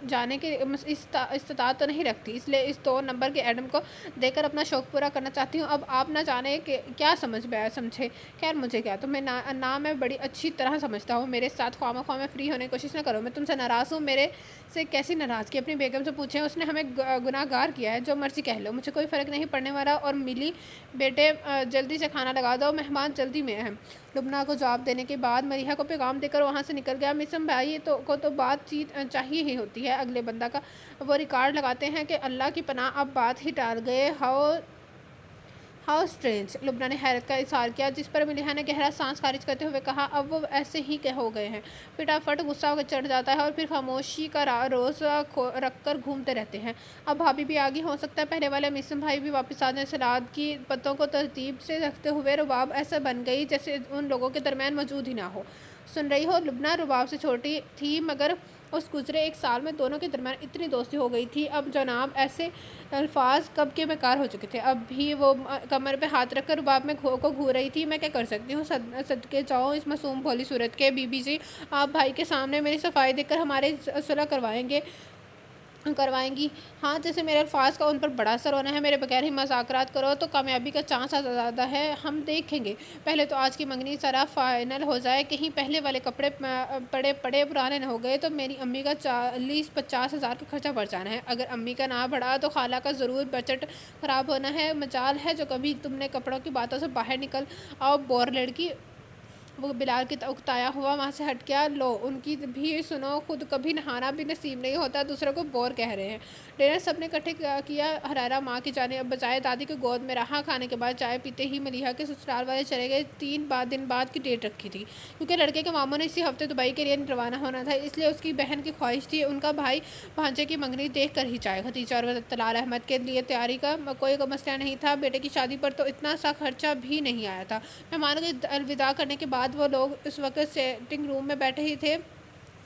جانے کی استطاعت تو نہیں رکھتی، اس لیے اس 2 نمبر کے ایڈم کو دیکھ کر اپنا شوق پورا کرنا چاہتی ہوں۔ اب آپ نہ جانے کہ کیا سمجھے، خیر مجھے کیا، تمہیں نہ میں بڑی اچھی طرح سمجھتا ہوں۔ میرے ساتھ خواہ مخواہ میں فری ہونے کی کوشش نہ کرو، میں تم سے ناراض ہوں۔ میرے سے کیسی ناراضگی؟ اپنی بیگم سے پوچھیں، اس نے ہمیں گناہ گار کیا ہے، جو مرضی کہہ لو، مجھے کوئی فرق نہیں پڑنے والا۔ اور ملی بیٹے جلدی سے کھانا لگا دو، مہمان جلدی میں ہیں۔ لبنہ کو جواب دینے کے بعد ملیحہ کو پیغام دے کر وہاں سے نکل گیا۔ میسم بھائی کو تو بات چیت چاہیے ہی ہوتی ہے اگلے بندہ کا، وہ ریکارڈ لگاتے ہیں کہ اللہ کی پناہ اب بات ہی ٹال گئے۔ ہاؤ اسٹرینج، لبنہ نے حیرت کا اظہار کیا، جس پر ملیحہ نے گہرا سانس خارج کرتے ہوئے کہا، اب وہ ایسے ہی ہو گئے ہیں، فٹافٹ غصہ ہو کر چڑھ جاتا ہے اور پھر خاموشی کا روزہ رکھ کر گھومتے رہتے ہیں۔ اب بھابھی بھی آگے ہو سکتا ہے پہلے والے میسم بھائی بھی واپس آ جائیں۔ سلاد کی پتوں کو ترتیب سے رکھتے ہوئے رباب ایسا بن گئی جیسے ان لوگوں کے درمیان موجود ہی نہ ہو۔ سن رہی ہو لبنہ، رباب سے چھوٹی تھی مگر اس گزرے 1 سال میں دونوں کے درمیان اتنی دوستی ہو گئی تھی۔ اب جناب ایسے الفاظ کب کے بیکار ہو چکے تھے۔ اب بھی وہ کمر پہ ہاتھ رکھ کر رباب میں کو گھور رہی تھی۔ میں کیا کر سکتی ہوں، صدقے جاؤ اس معصوم بھولی صورت کے۔ بی بی جی، آپ بھائی کے سامنے میری صفائی دیکھ کر ہماری صلح کروائیں گی؟ ہاں، جیسے میرے الفاظ کا ان پر بڑا اثر ہونا ہے۔ میرے بغیر ہی مذاکرات کرو تو کامیابی کا چانس زیادہ ہے، ہم دیکھیں گے۔ پہلے تو آج کی منگنی ذرا فائنل ہو جائے، کہیں پہلے والے کپڑے پڑے پرانے نہ ہو گئے تو میری امی کا 40-50 ہزار کا خرچہ بڑھ جانا ہے۔ اگر امی کا نہ بڑھا تو خالہ کا ضرور بجٹ خراب ہونا ہے۔ مجال ہے جو کبھی تم نے کپڑوں کی باتوں سے باہر نکل آؤ بور لڑکی۔ وہ بلال کی اکتایا ہوا وہاں سے ہٹ گیا۔ لو، ان کی بھی سنو، خود کبھی نہانا بھی نصیب نہیں ہوتا، دوسروں کو بور کہہ رہے ہیں۔ ڈنر سب نے اکٹھے کیا۔ حرارہ ماں کی جانب بجائے دادی کی گود میں رہا۔ کھانے کے بعد چائے پیتے ہی ملیحہ کے سسرال والے چلے گئے۔ 3 دن بعد کی ڈیٹ رکھی تھی، کیونکہ لڑکے کے ماموں نے اسی ہفتے دبئی کے لیے روانہ ہونا تھا، اس لیے اس کی بہن کی خواہش تھی ان کا بھائی بھانجے کی منگنی دیکھ کر ہی جائے۔ ختیجہ اور طلال احمد کے لیے تیاری کا کوئی مسئلہ نہیں تھا، بیٹے کی شادی پر تو اتنا سا خرچہ بھی نہیں آیا تھا۔ مہمانوں کے الوداع کرنے کے بعد وہ لوگ اس وقت سیٹنگ روم میں بیٹھے ہی تھے،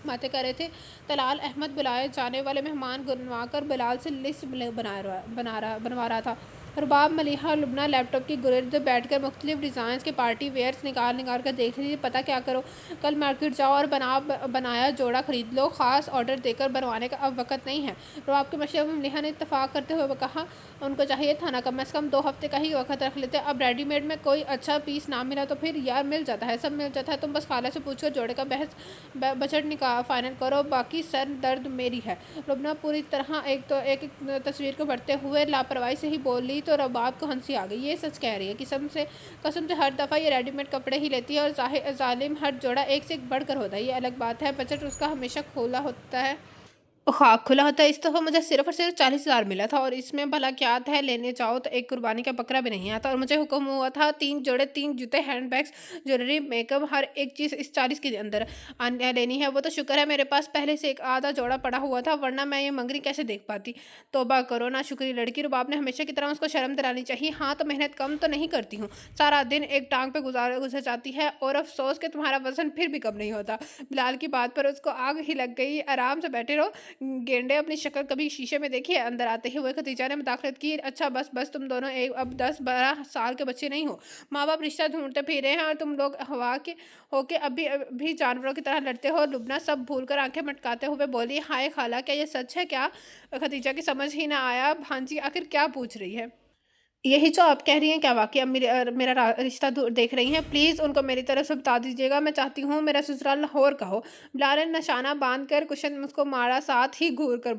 باتیں کر رہے تھے۔ طلال احمد بلائے جانے والے مہمان گنوا کر بلال سے لسٹ بنوا رہا تھا۔ رباب، ملیحہ اور لبنہ لیپ ٹاپ کی گرد بیٹھ کر مختلف ڈیزائنز کے پارٹی ویئرز نکال کر دیکھ رہی تھی۔ پتہ کیا کرو، کل مارکیٹ جاؤ اور بنایا جوڑا خرید لو، خاص آرڈر دے کر بنوانے کا اب وقت نہیں ہے۔ رباب کے مشورے پر ملیحہ نے اتفاق کرتے ہوئے کہا، ان کو چاہیے تھا نا کم از کم 2 ہفتے کا ہی وقت رکھ لیتے۔ اب ریڈی میڈ میں کوئی اچھا پیس نہ ملا تو پھر یار مل جاتا ہے، سب مل جاتا ہے، تم بس خالہ سے پوچھ کر جوڑے کا بجٹ فائنل کرو، باقی سر درد میری ہے۔ لبنہ پوری طرح ایک تصویر کو بڑھتے ہوئے لاپرواہی سے ہی بولی تو رباب کو ہنسی آ گئی۔ یہ سچ کہہ رہی ہے، قسم سے ہر دفعہ یہ ریڈی میڈ کپڑے ہی لیتی ہے اور ظالم ہر جوڑا ایک سے ایک بڑھ کر ہوتا ہے۔ یہ الگ بات ہے بجٹ اس کا ہمیشہ کھلا ہوتا ہے۔ اس دفعہ مجھے صرف اور صرف 40,000 ملا تھا، اور اس میں بھلا کیا ہے، لینے جاؤ تو ایک قربانی کا بکرا بھی نہیں آتا۔ اور مجھے حکم ہوا تھا 3 جوڑے، 3 جوتے، hand bags, jewellery, make up, ہر ایک چیز اس 40 کے اندر لینی ہے۔ وہ تو شکر ہے میرے پاس پہلے سے ایک آدھا جوڑا پڑا ہوا تھا، ورنہ میں یہ منگنی کیسے دیکھ پاتی۔ توبہ کرو نا شکری لڑکی، رباب نے ہمیشہ کی طرح اس کو شرم دلانی چاہیے۔ ہاں تو محنت کم تو نہیں کرتی ہوں، سارا دن ایک ٹانگ پہ گزر جاتی ہے، اور افسوس کہ تمہارا وزن پھر بھی کم نہیں ہوتا۔ بلال کی بات پر اس کو آگ ہی لگ گئی۔ آرام سے بیٹھے رہو گینڈے، اپنی شکل کبھی شیشے میں دیکھی ہے؟ اندر آتے ہوئے ختیجہ نے مداخلت کی، اچھا بس تم دونوں اب 10-12 سال کے بچے نہیں ہو، ماں باپ رشتہ ڈھونڈتے پھر رہے ہیں اور تم لوگ ہوا کے ہو کے اب بھی جانوروں کی طرح لڑتے ہو۔ لبنہ سب بھول کر آنکھیں مٹکاتے ہوئے بولی، ہائے خالہ، کیا یہ سچ ہے کیا؟ ختیجہ کی سمجھ ہی نہ آیا، بھانجی آخر کیا پوچھ رہی ہے؟ یہی جو آپ کہہ رہی ہیں، کیا واقعی اب میرا رشتہ دیکھ رہی ہیں؟ پلیز ان کو میری طرف سے بتا دیجیے گا، میں چاہتی ہوں میرا سسرال لاہور کا ہو۔ بلال نے نشانہ باندھ کر کشن اس کو مارا، ساتھ ہی گھور کر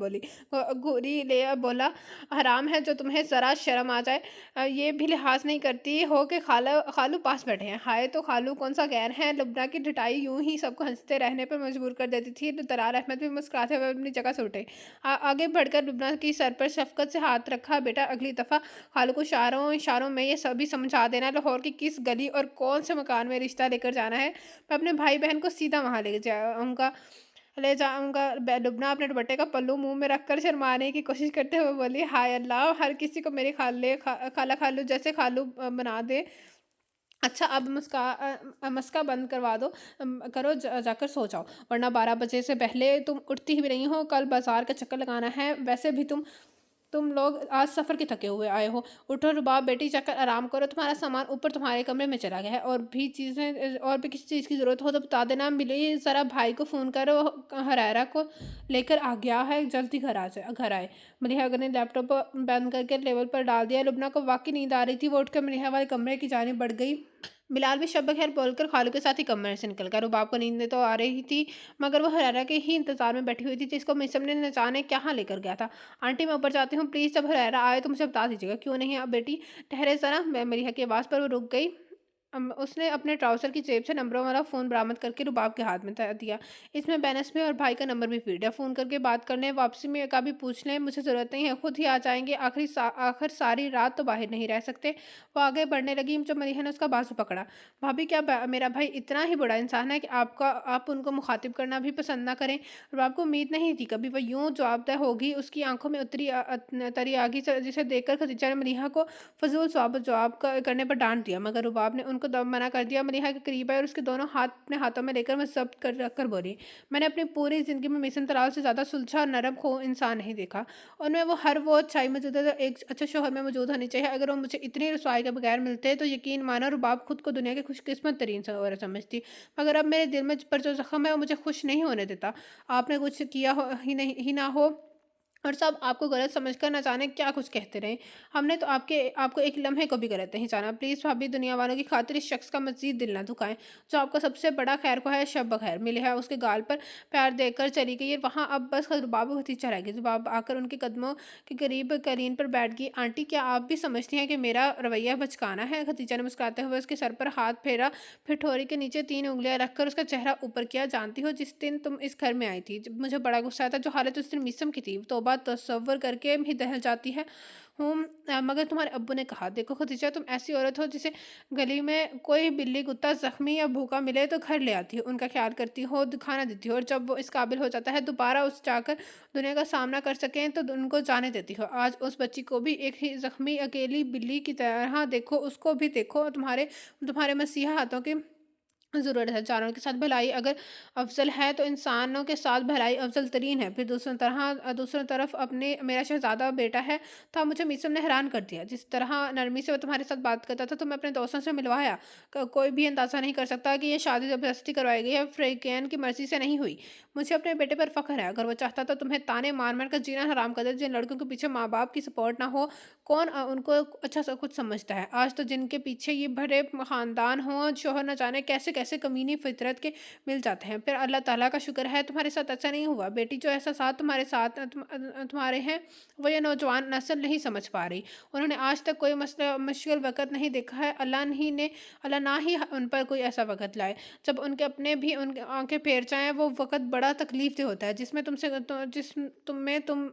گھوری لے بولا، حرام ہے جو تمہیں ذرا شرم آ جائے، یہ بھی لحاظ نہیں کرتی ہو کہ خالو پاس بیٹھے ہیں؟ ہائے، تو خالو کون سا غیر ہیں؟ لبنہ کی ڈٹائی یوں ہی سب کو ہنستے رہنے پر مجبور کر دیتی تھی۔ طلال احمد بھی مسکراتے ہوئے اپنی جگہ سے اٹھے، آگے بڑھ کر لبنہ کی سر پر شفقت سے ہاتھ رکھا، بیٹا اگلی دفعہ خالو کو اشاروں میں یہ سبھی سمجھا دینا، لاہور کی کس گلی اور کون سے مکان میں رشتہ لے کر جانا ہے، میں اپنے بھائی بہن کو سیدھا وہاں لے جاؤں گا۔ لبنہ اپنے دوپٹے کا پلو منہ میں رکھ کر شرمانے کی کوشش کرتے ہوئے بولی، ہائے اللہ، ہر کسی کو میری خالہ خالو جیسے خالو بنا دے۔ اچھا اب مسکا بند کرو، جا کر سو جاؤ، ورنہ 12 بجے سے پہلے تم اٹھتی بھی نہیں ہو۔ کل بازار کا چکر لگانا ہے، ویسے بھی تم तुम लोग आज सफ़र के थके हुए आए हो। उठो रुबाब बेटी, जाकर आराम करो। तुम्हारा सामान ऊपर तुम्हारे कमरे में चला गया है। और भी किसी चीज़ की ज़रूरत हो तो बता देना। मिली ज़रा भाई को फ़ोन करो, हरारा को लेकर आ गया है, जल्दी घर आए। मलिहा ने लैपटॉप बंद करके टेबल पर डाल दिया। लुबना को वाकई नींद आ रही थी। वो उठकर मलिहा वाले कमरे की जानिब बढ़ गई। बिलाल भी शब बखैर बोलकर खालू के साथ ही कमरे से निकल गया। रुबाब को नींद तो आ रही थी, मगर वो हरारा के ही इंतजार में बैठी हुई थी, जिसको मिसम ने न जाने कहाँ लेकर गया था। आंटी, मैं ऊपर जाती हूँ, प्लीज़। जब हरारा आए तो मुझे बता दीजिएगा। क्यों नहीं? अब बेटी ठहरे ज़रा। मैं मलिहा की आवाज़ पर वो रुक गई। उसने अपने ट्राउज़र की जेब से नंबरों वाला फ़ोन बरामद करके रुबाब के हाथ में दिया। इसमें बैनस में और भाई का नंबर भी फीड है। फ़ोन करके बात कर लें, वापसी में का भी पूछ लें। मुझे ज़रूरत नहीं है, खुद ही आ जाएंगे। आखिर सारी रात तो बाहर नहीं रह सकते। वो आगे बढ़ने लगी जब मलिहा ने उसका बाजू पकड़ा। भाभी, क्या मेरा भाई इतना ही बड़ा इंसान है कि आप उनको मुखातिब करना भी पसंद ना करें? रुबाब को उम्मीद नहीं थी कभी वह यूँ जवाबदेह होगी। उसकी आंखों में तरी आगी, जिसे देखकर खदीजा ने मलिहा को फजूल जवाब करने पर डांट दिया, मगर रुबाब ने उनको दम मना कर दिया। मलिहा के करीब आई और उसके दोनों हाथ अपने हाथों में लेकर मैं जब्त कर रख कर बोली, मैंने अपनी पूरी ज़िंदगी में मिशन तलाल से ज़्यादा सुलझा और नरम खो इंसान नहीं देखा। उनमें वो अच्छाई मौजूद है जो एक अच्छे शोहर में मौजूद होनी चाहिए। अगर वो मुझे इतनी रसवाई के बगैर मिलते तो यकीन मानो रुबाब खुद को दुनिया की खुशकिस्मत तरीन औरत समझती। मगर अब मेरे दिल में पर जो जख्म है वो मुझे खुश नहीं होने देता। आपने कुछ किया ही ना हो, और सब आपको गलत समझकर न जाने क्या कुछ कहते रहे। हमने तो आपको एक लम्हे को भी गलत नहीं जाना। प्लीज़ भाभी, दुनिया वालों की खातिर इस शख्स का मज़ीद दिल ना दुखाएं, जो आपका सबसे बड़ा खैर को है। शब बखैर। मलिहा उसके गाल पर पैर देकर चली गई। वहाँ अब बस रुबाब भतीजा रह गई। रुबाब आकर उनके कदमों के करीब करीन पर बैठ गई। आंटी, क्या आप भी समझती हैं कि मेरा रवैया बचकाना है? खदीजा ने मुस्कुराते हुए उसके सर पर हाथ फेरा, फिर ठोरी के नीचे 3 उंगलियां रखकर उसका चेहरा ऊपर किया। जानती हो, जिस दिन तुम इस घर में आई थी, जब मुझे बड़ा गुस्सा आया था, जो हालत उस दिन मिसम की थी, तो बात तसव्वुर करके भी दहल जाती है। मगर तुम्हारे अब्बू ने कहा, देखो खदीजा, तुम ऐसी औरत हो जिसे गली में कोई बिल्ली कुत्ता जख्मी या भूखा मिले तो घर ले आती हो, उनका ख्याल करती हो, खाना देती हो, और जब वो इस काबिल हो जाता है दोबारा उस जाकर दुनिया का सामना कर सकें तो उनको जाने देती हो। आज उस बच्ची को भी एक ही जख्मी अकेली बिल्ली की तरह देखो, उसको भी देखो। तुम्हारे मसीहा हाथों की ज़रूरत है। जानवरों के साथ भलाई अगर अफ़ज़ल है तो इंसानों के साथ भलाई अफ़ज़ल तरीन है। फिर दूसरी तरफ अपने मेरा शहज़ादा बेटा है था। मुझे मिसम ने हैरान कर दिया। जिस तरह नरमी से वो तुम्हारे साथ बात करता था, तो मैं अपने दोस्तों से मिलवाया। कोई भी अंदाज़ा नहीं कर सकता कि ये शादी ज़बरदस्ती करवाई गई है, फ्रेगैन की मर्ज़ी से नहीं हुई। मुझे अपने बेटे पर फ़ख्र है। अगर वो चाहता तो तुम्हें ताने मार मार कर जीना हराम कर दे। जिन लड़कियों के पीछे माँ बाप की सपोर्ट ना हो, कौन उनको अच्छा सा कुछ समझता है? आज तो जिनके पीछे ये बड़े ख़ानदान हों, शोहर न जाने कैसे कैसे कमीनी फितरत के मिल जाते हैं। फिर अल्लाह ताला का शुक्र है तुम्हारे साथ ऐसा नहीं हुआ। बेटी, जो एहसास तुम्हारे हैं, वो ये नौजवान नस्ल नहीं समझ पा रही। उन्होंने आज तक कोई मसला मुश्किल वक़्त नहीं देखा है। अल्लाह ना ही उन पर कोई ऐसा वक़्त लाए जब उनके अपने भी उनकी आँखें फेर जाएँ। वो वक़्त बड़ा तकलीफ़ दे होता है, जिसमें तुम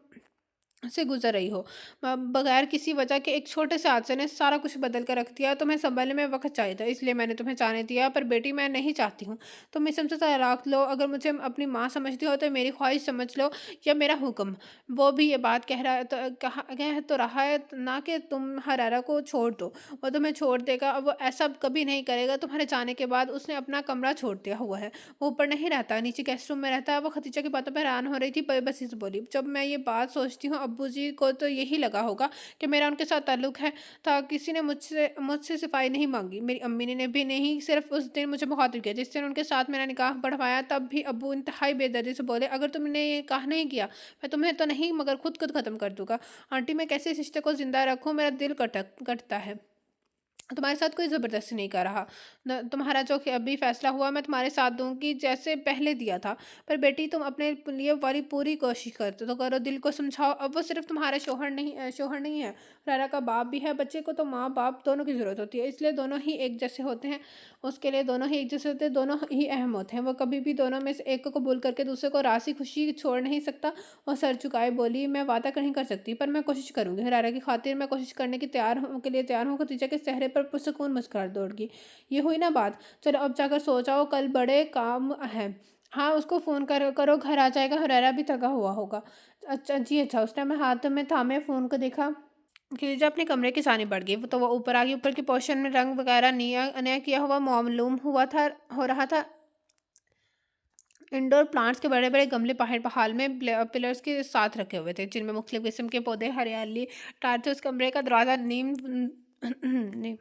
से गुजर रही हो। बगैर किसी वजह के एक छोटे से हादसे ने सारा कुछ बदल कर रख दिया। तुम्हें संभलने में वक्त चाहिए था, इसलिए मैंने तुम्हें जाने दिया। पर बेटी, मैं नहीं चाहती हूँ तुम मिसम से तलाक लो। अगर मुझे अपनी माँ समझती हो तो मेरी ख्वाहिश समझ लो, या मेरा हुक्म। वो भी ये बात कह तो रहा है ना कि तुम हरारा को छोड़ दो। वो तुम्हें छोड़ देगा, वो ऐसा कभी नहीं करेगा। तुम्हारे जाने के बाद उसने अपना कमरा छोड़ दिया हुआ है। वो ऊपर नहीं रहता, नीचे गेस्ट रूम में रहता है। वो खदीजा की बातों पर हैरान हो रही थी। बेबसी से बोली, जब मैं ये बात सोचती हूँ, अब्बू जी को तो यही लगा होगा कि मेरा उनके साथ ताल्लुक है था। किसी ने मुझसे सफाई नहीं मांगी। मेरी अम्मी ने भी नहीं। सिर्फ उस दिन मुझे मुखातिब किया जिस दिन उनके साथ मेरा निकाह पढ़वाया। तब भी अब्बू इंतहाई बेदर्दी से बोले, अगर तुमने ये कहा नहीं किया, मैं तुम्हें तो नहीं मगर खुद ख़त्म कर दूंगा। आंटी, मैं कैसे इस रिश्ते को जिंदा रखूँ? मेरा दिल कटता है। तुम्हारे साथ कोई ज़बरदस्ती नहीं कर रहा। तुम्हारा जो कि अभी फैसला हुआ, मैं तुम्हारे साथ दूंगी जैसे पहले दिया था। पर बेटी, तुम अपने लिए वाली पूरी कोशिश करते तो करो, दिल को समझाओ। अब वो सिर्फ तुम्हारा शोहर नहीं है, रारा का बाप भी है। बच्चे को तो माँ बाप दोनों की ज़रूरत होती है, इसलिए दोनों ही एक जैसे होते हैं। उसके लिए दोनों ही एक जैसे होते हैं, दोनों ही अहम होते हैं। वो कभी भी दोनों में से एक को कबूल करके दूसरे को रासी खुशी छोड़ नहीं सकता। और सर झुकाए बोली, मैं वादा नहीं कर सकती, पर मैं कोशिश करूंगी। रारा की खातिर मैं कोशिश करने की के लिए तैयार हूँ। खदीजा के चेहरे पर पुरसकून मुस्कुराहट दौड़गी। ये हुई ना बात? चलो अब जाकर सो जाओ, कल बड़े काम हैं। हाँ, उसको फ़ोन करो, घर आ जाएगा। हरारा भी थका हुआ होगा। अच्छा जी, अच्छा। उसने मैं हाथ में थामे फ़ोन को देखा। खदीजा अपने कमरे की जानिब बढ़ गई। तो वो ऊपर आ गई। ऊपर के पोर्शन में रंग वगैरह नया किया हुआ मालूम हो रहा था। इंडोर प्लांट्स के बड़े-बड़े गमले बाहर हाल में पिलर्स के साथ रखे हुए थे, जिनमें मुख्तलिफ किस्म के पौधे, हरियाली टाट थे। उस कमरे का दरवाज़ा नीम नीम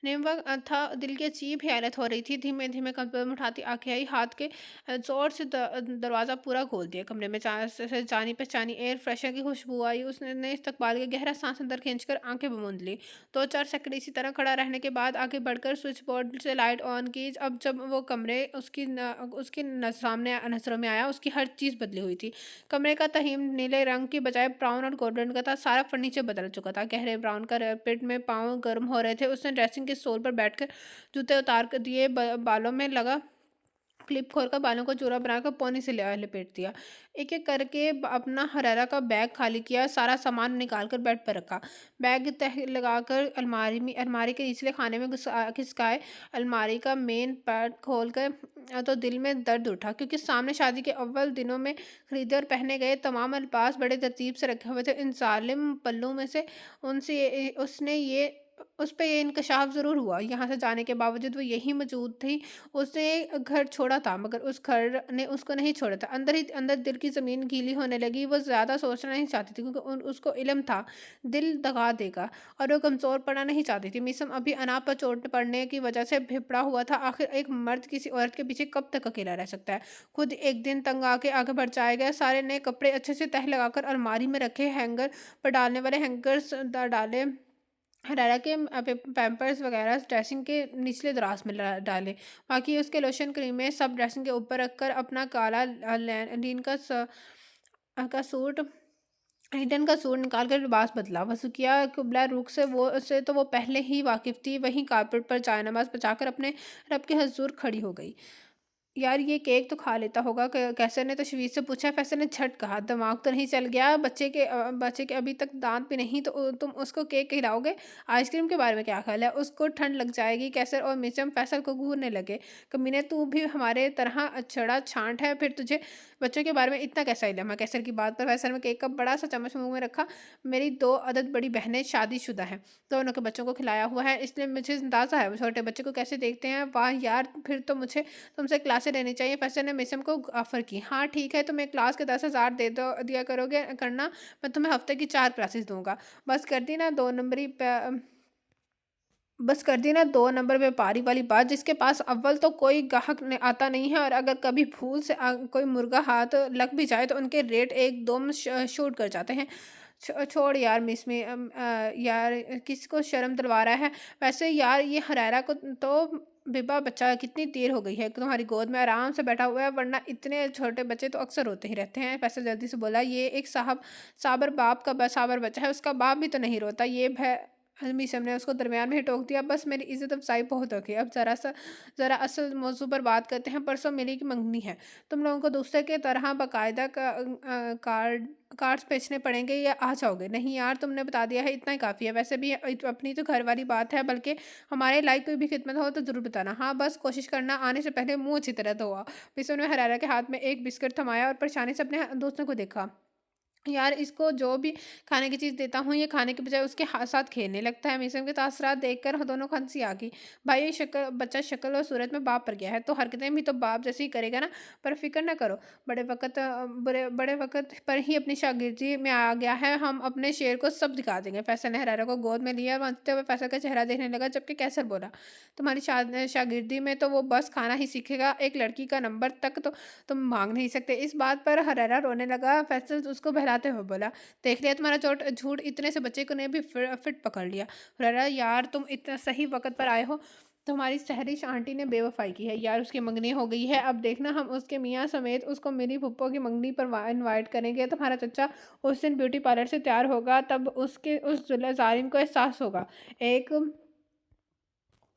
नेमवर्क था। दिल की अजीब हैरत हो रही थी। धीमे धीमे कदम उठाती आंखें आई, हाथ के जोर से दरवाज़ा पूरा खोल दिया। कमरे में से जानी पहचानी एयर फ्रेशर की खुशबू आई। उसने ने इस्तकबाल के गहरा सांस अंदर खींचकर आंखें बूंद ली। 2-4 सेकंड इसी तरह खड़ा रहने के बाद आगे बढ़कर स्विच बोर्ड से लाइट ऑन की। अब जब वो कमरे उसकी सामने नजरों में आया, उसकी हर चीज़ बदली हुई थी। कमरे का तहीम नीले रंग की बजाय ब्राउन और गोल्डन का था। सारा फर्नीचर बदल चुका था। गहरे ब्राउन का पेट में पाँव गर्म हो रहे थे। उसने ड्रेसिंग के स्टोल पर बैठकर जूते उतार कर दिए, बालों में लगा क्लिप खोलकर बालों को चूड़ा बनाकर पोनी से लपेट दिया। एक एक करके अपना हरारा का बैग खाली किया, सारा सामान निकाल कर बेड पर रखा। बैग तह लगाकर अलमारी के निचले खाने में खिसकाए। अलमारी का मेन पैड खोल कर तो दिल में दर्द उठा, क्योंकि सामने शादी के अव्वल दिनों में खरीदे और पहने गए तमाम अल्पास बड़े तरतीब से रखे हुए थे। इन जालिम पल्लों में से उसने ये उस पे ये इंकशाफ ज़रूर हुआ। यहाँ से जाने के बावजूद वो यहीं मौजूद थी। उसने घर छोड़ा था, मगर उस घर ने उसको नहीं छोड़ा था। अंदर ही अंदर दिल की ज़मीन गीली होने लगी। वो ज़्यादा सोचना नहीं चाहती थी, क्योंकि उसको इल्म था दिल दगा देगा, और वो कमज़ोर पड़ना नहीं चाहती थी। मीसम अभी अनाप पर चोट पड़ने की वजह से भिपड़ा हुआ था। आखिर एक मर्द किसी औरत के पीछे कब तक अकेला रह सकता है। खुद एक दिन तंग आके आगे बढ़ जाएगा। सारे नए कपड़े अच्छे से तह लगाकर अलमारी में रखे, हैंगर पर डालने वाले हैंगर्स डाले, हरारा के पैम्पर्स वगैरह ड्रेसिंग के निचले दराज में डाले। बाकी उसके लोशन क्रीमें सब ड्रेसिंग के ऊपर रखकर अपना काला लीन का सूट रिटर्न का सूट निकाल कर लिबास बदला। वसुकिया कुबला रुख से तो वो पहले ही वाकिफ थी। वहीं कारपेट पर चाय नमाज बचाकर अपने रब के हजूर खड़ी हो गई। यार, ये केक तो खा लेता होगा। कैसर ने तशवीश से पूछा। फैसल ने झट कहा, दिमाग तो नहीं चल गया? बच्चे के अभी तक दांत भी नहीं, तो तुम उसको केक खिलाओगे? आइसक्रीम के बारे में क्या ख्याल है? उसको ठंड लग जाएगी। कैसर और मिचम फैसल को घूरने लगे। कमीने, तू भी हमारे तरह अछड़ा छांट है, फिर तुझे बच्चों के बारे में इतना कैसा इल्म है? कैसर की बात पर फैसल ने केक का बड़ा सा चम्मच मुंह में रखा। मेरी 2 अदद बड़ी बहनें शादीशुदा हैं, दोनों के बच्चों को खिलाया हुआ है, इसलिए मुझे अंदाज़ा है वो छोटे बच्चे को कैसे देखते हैं। वाह यार, फिर तो मुझे तुमसे क्लासें लेनी चाहिए। फैसल ने मिसम को ऑफर की। हाँ ठीक है, तुम्हें क्लास के 10,000 दिया करोगे करना, मैं तुम्हें हफ्ते की 4 क्लासेस दूंगा। बस कर दी ना 2 नंबरी बस कर दी ना 2 नंबर व्यापारी वाली बात, जिसके पास अव्वल तो कोई ग्राहक आता नहीं है, और अगर कभी भूल से कोई मुर्गा हाथ लग भी जाए तो उनके रेट एक दो में शूट कर जाते हैं। छोड़ यार मिस में यार, किसको शर्म दिलवा रहा है? वैसे यार, ये हरारा को तो बिबा बच्चा कितनी देर हो गई है तुम्हारी गोद में आराम से बैठा हुआ है, वरना इतने छोटे बच्चे तो अक्सर होते ही रहते हैं। फैसल जल्दी से बोला, ये एक साबर बाप का साबर बच्चा है, उसका बाप भी तो नहीं रोता। ये मीसम ने उसको दरमियान में ही टोक दिया। बस मेरी इज्जत अफजाई बहुत होगी। अब ज़रा असल मौजू पर बात करते हैं। परसों मिली की मंगनी है। तुम लोगों को दूसरे के तरह बाकायदा कार्ड्स बेचने पड़ेंगे या आ जाओगे? नहीं यार, तुमने बता दिया है, इतना ही काफ़ी है। वैसे भी अपनी तो घर वाली बात है, बल्कि हमारे लायक कोई भी खिदमत हो तो ज़रूर बताना। हाँ बस कोशिश करना आने से पहले मुँह अच्छी तरह धोआ। मिसम ने हरारा के हाथ में एक बिस्किट थमाया और परेशानी से अपने दोस्तों को देखा। यार, इसको जो भी खाने की चीज़ देता हूँ, ये खाने के बजाय उसके साथ खेलने लगता है। मिसम के तासरात देखकर दोनों को हंसी आ गई। भाई, ये बच्चा शक्ल और सूरत में बाप पर गया है, तो हरकतें भी तो बाप जैसी ही करेगा ना। पर फिक्र न करो, बड़े वक्त पर ही अपनी शागिर्दी में आ गया है। हम अपने शेर को सब दिखा देंगे। फैसल ने हरारा को गोद में लिया, बांधते हुए फैसल का चेहरा देखने लगा, जबकि कैसर बोला, तुम्हारी शागिर्दी में तो वो बस खाना ही सीखेगा, एक लड़की का नंबर तक तो तुम मांग नहीं सकते। इस बात पर हरारा रोने लगा। फैसल उसको बहलाते हुए बोला, देख लिया तुम्हारा झूठ, इतने से बच्चे को ने भी फिट पकड़ लिया। हरारा, यार तुम इतना सही वक्त पर आए हो। तुम्हारी सहरिश आंटी ने बेवफाई की है यार, उसकी मंगनी हो गई है। अब देखना, हम उसके मियाँ समेत उसको मेरी फुप्पो की मंगनी पर इनवाइट करेंगे। तुम्हारा चचा उस दिन ब्यूटी पार्लर से तैयार होगा, तब उस जालिम को एहसास होगा। एक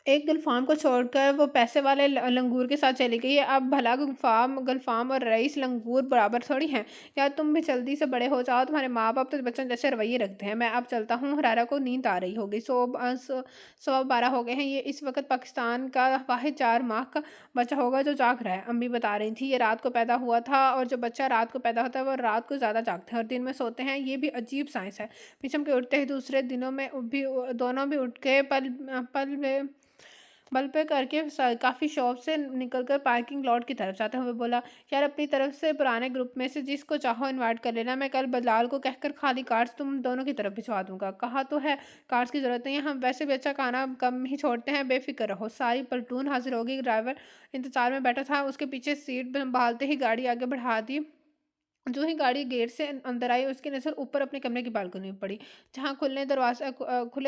एक गुलफाम को छोड़कर वो पैसे वाले लंगूर के साथ चली गई है। अब भला गुलफाम और रईस लंगूर बराबर थोड़ी हैं। या तुम भी जल्दी से बड़े हो जाओ, तुम्हारे माँ बाप तो बच्चों जैसे रवैये रखते हैं। मैं अब चलता हूँ। हरारा को नींद आ रही होगी। 12 हो गए हैं। ये इस वक्त पाकिस्तान का वाहिद 4 माह का बच्चा होगा जो जाग रहा है। अम्मी बता रही थी, ये रात को पैदा हुआ था, और जो बच्चा रात को पैदा होता है वो रात को ज़्यादा जागते हैं और दिन में सोते हैं। ये भी अजीब साइंस है। मिचम के उठते ही दूसरे दिनों में भी दोनों भी उठ के पल बल पे करके काफ़ी शॉप से निकल कर पार्किंग लॉट की तरफ जाते हुए बोला, यार अपनी तरफ से पुराने ग्रुप में से जिसको चाहो इनवाइट कर लेना, मैं कल बदलाल को कहकर खाली कार्ड्स तुम दोनों की तरफ भिजवा दूंगा। कहा तो है कार्ड्स की ज़रूरत नहीं है, हम वैसे भी अच्छा खाना कम ही छोड़ते हैं, बेफिक्र रहो। सारी पलटून हाजिर होगी। ड्राइवर इंतजार में बैठा था, उसके पीछे सीट बहालते ही गाड़ी आगे बढ़ा दी। जो ही गाड़ी गेट से अंदर आई, उसकी नज़र ऊपर अपने कमरे की बालकनी में पड़ी, जहाँ खुले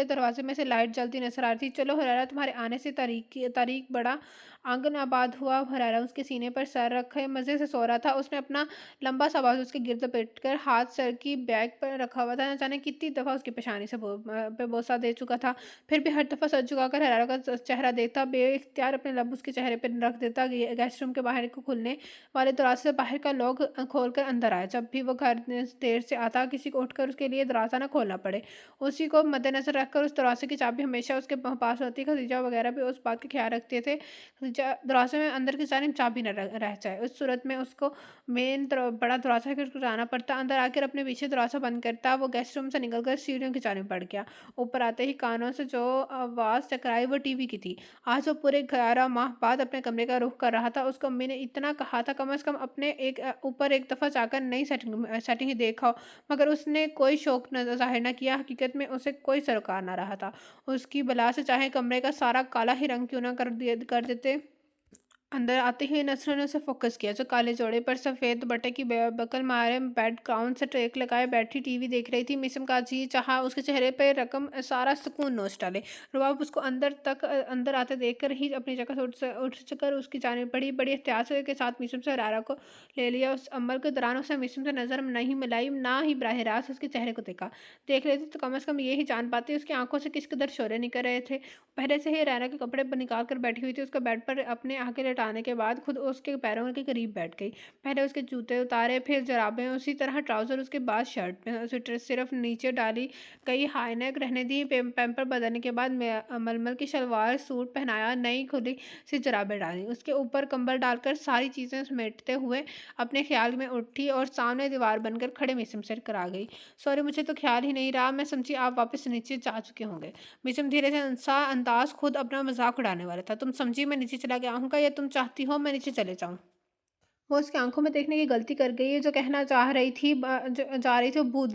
दरवाजे में से लाइट जलती नजर आ रही थी। चलो हुरैरा, तुम्हारे आने से तारीख बड़ा आंगन आबाद हुआ। हुरैरा उसके सीने पर सर रखे मज़े से सो रहा था। उसने अपना लंबा सा बाजू उसके गिर्द लपेट कर हाथ सर की बैग पर रखा हुआ था। न जाने कितनी दफ़ा उसकी पेशानी से पे बोसा दे चुका था, फिर भी हर दफ़ा सर झुकाकर हुरैरा का चेहरा देखता, बेइख्तियार अपने लब उसके चेहरे पर रख देता। गेस्ट रूम के बाहर को खुलने वाले दरवाजे से बाहर का लॉक खोलकर अंदर आया। जब भी वो घर देर से आता, किसी को उठकर उसके लिए दरवाज़ा ना खोलना पड़े, उसी को मद्देनजर रखकर उस दरवाजे की चाबी हमेशा उसके पास होती। खदीजा वगैरह भी उस बात का ख्याल रखते थे, खदीजा दरवाजे में अंदर की जानिब चाबी न रह जाए। उस सूरत में उसको बड़ा दरवाज़ा खटखटाना पड़ता। अंदर आकर अपने पीछे दरवाज़ा बंद करता। वो गेस्ट रूम से निकलकर सीढ़ियों की जानिब बढ़ गया। ऊपर आते ही कानों से जो आवाज़ टकराई वो टीवी की थी। आज वो पूरे 11 माह बाद अपने कमरे का रुख कर रहा था। उसको अम्मी ने इतना कहा था, कम से कम अपने ऊपर एक दफ़ा जाकर नई सेटिंग ही देखा हो, मगर उसने कोई शौक न ज़ाहिर न किया। हकीकत में उसे कोई सरोकार ना रहा था। उसकी बला से चाहे कमरे का सारा काला ही रंग क्यों ना कर देते। अंदर आते ही नसरों ने उसे फोकस किया, जो काले जोड़े पर सफ़ेद बटे की बकल मारे बेड ग्राउंड से ट्रेक लगाए बैठी टीवी देख रही थी। मिसम का जी चाहा उसके चेहरे पर रकम सारा सुकून नोच डाले। रुबाब उसको अंदर आते देखकर ही अपनी जगह से उठ कर उसकी जानिब बढ़ी। बड़ी एहतियात से के साथ मिसम से हुरैरा को ले लिया। उस अमल के दौरान उसने मिसम से नज़र नहीं मिलाई, ना ही बराह रास्त उसके चेहरे को देखा। देख लेती तो कम से कम ये ही जान पाती उसकी आंखों से किस कदर शोरे निकल रहे थे। पहले से ही रैना के कपड़े निकाल कर बैठी हुई थी। उसका बेड पर अपने आके लेटाने के बाद खुद उसके पैरों के करीब बैठ गई। पहले उसके जूते उतारे, फिर जराबें, उसी तरह ट्राउज़र, उसके बाद शर्ट में स्वेटर सिर्फ नीचे डाली गई हाई नेक रहने दी। पैम्पर बदलने के बाद मलमल की शलवार सूट पहनाया, नई खुली सी जराबें डाली, उसके ऊपर कंबल डालकर सारी चीज़ें समेटते हुए अपने ख्याल में उठी और सामने दीवार बनकर खड़े मिसम से करा गई। सॉरी, मुझे तो ख्याल ही नहीं रहा, मैं समझी आप वापस नीचे जा चुके होंगे। मिसम धीरे से अंदाज खुद अपना मजाक उड़ाने वाला था। तुम समझी मैं नीचे चला गया हूँ, या तुम चाहती हो मैं नीचे चले जाऊँ? वो उसकी आंखों में देखने की गलती कर गई है। जो कहना चाह रही थी जा रही थी, वो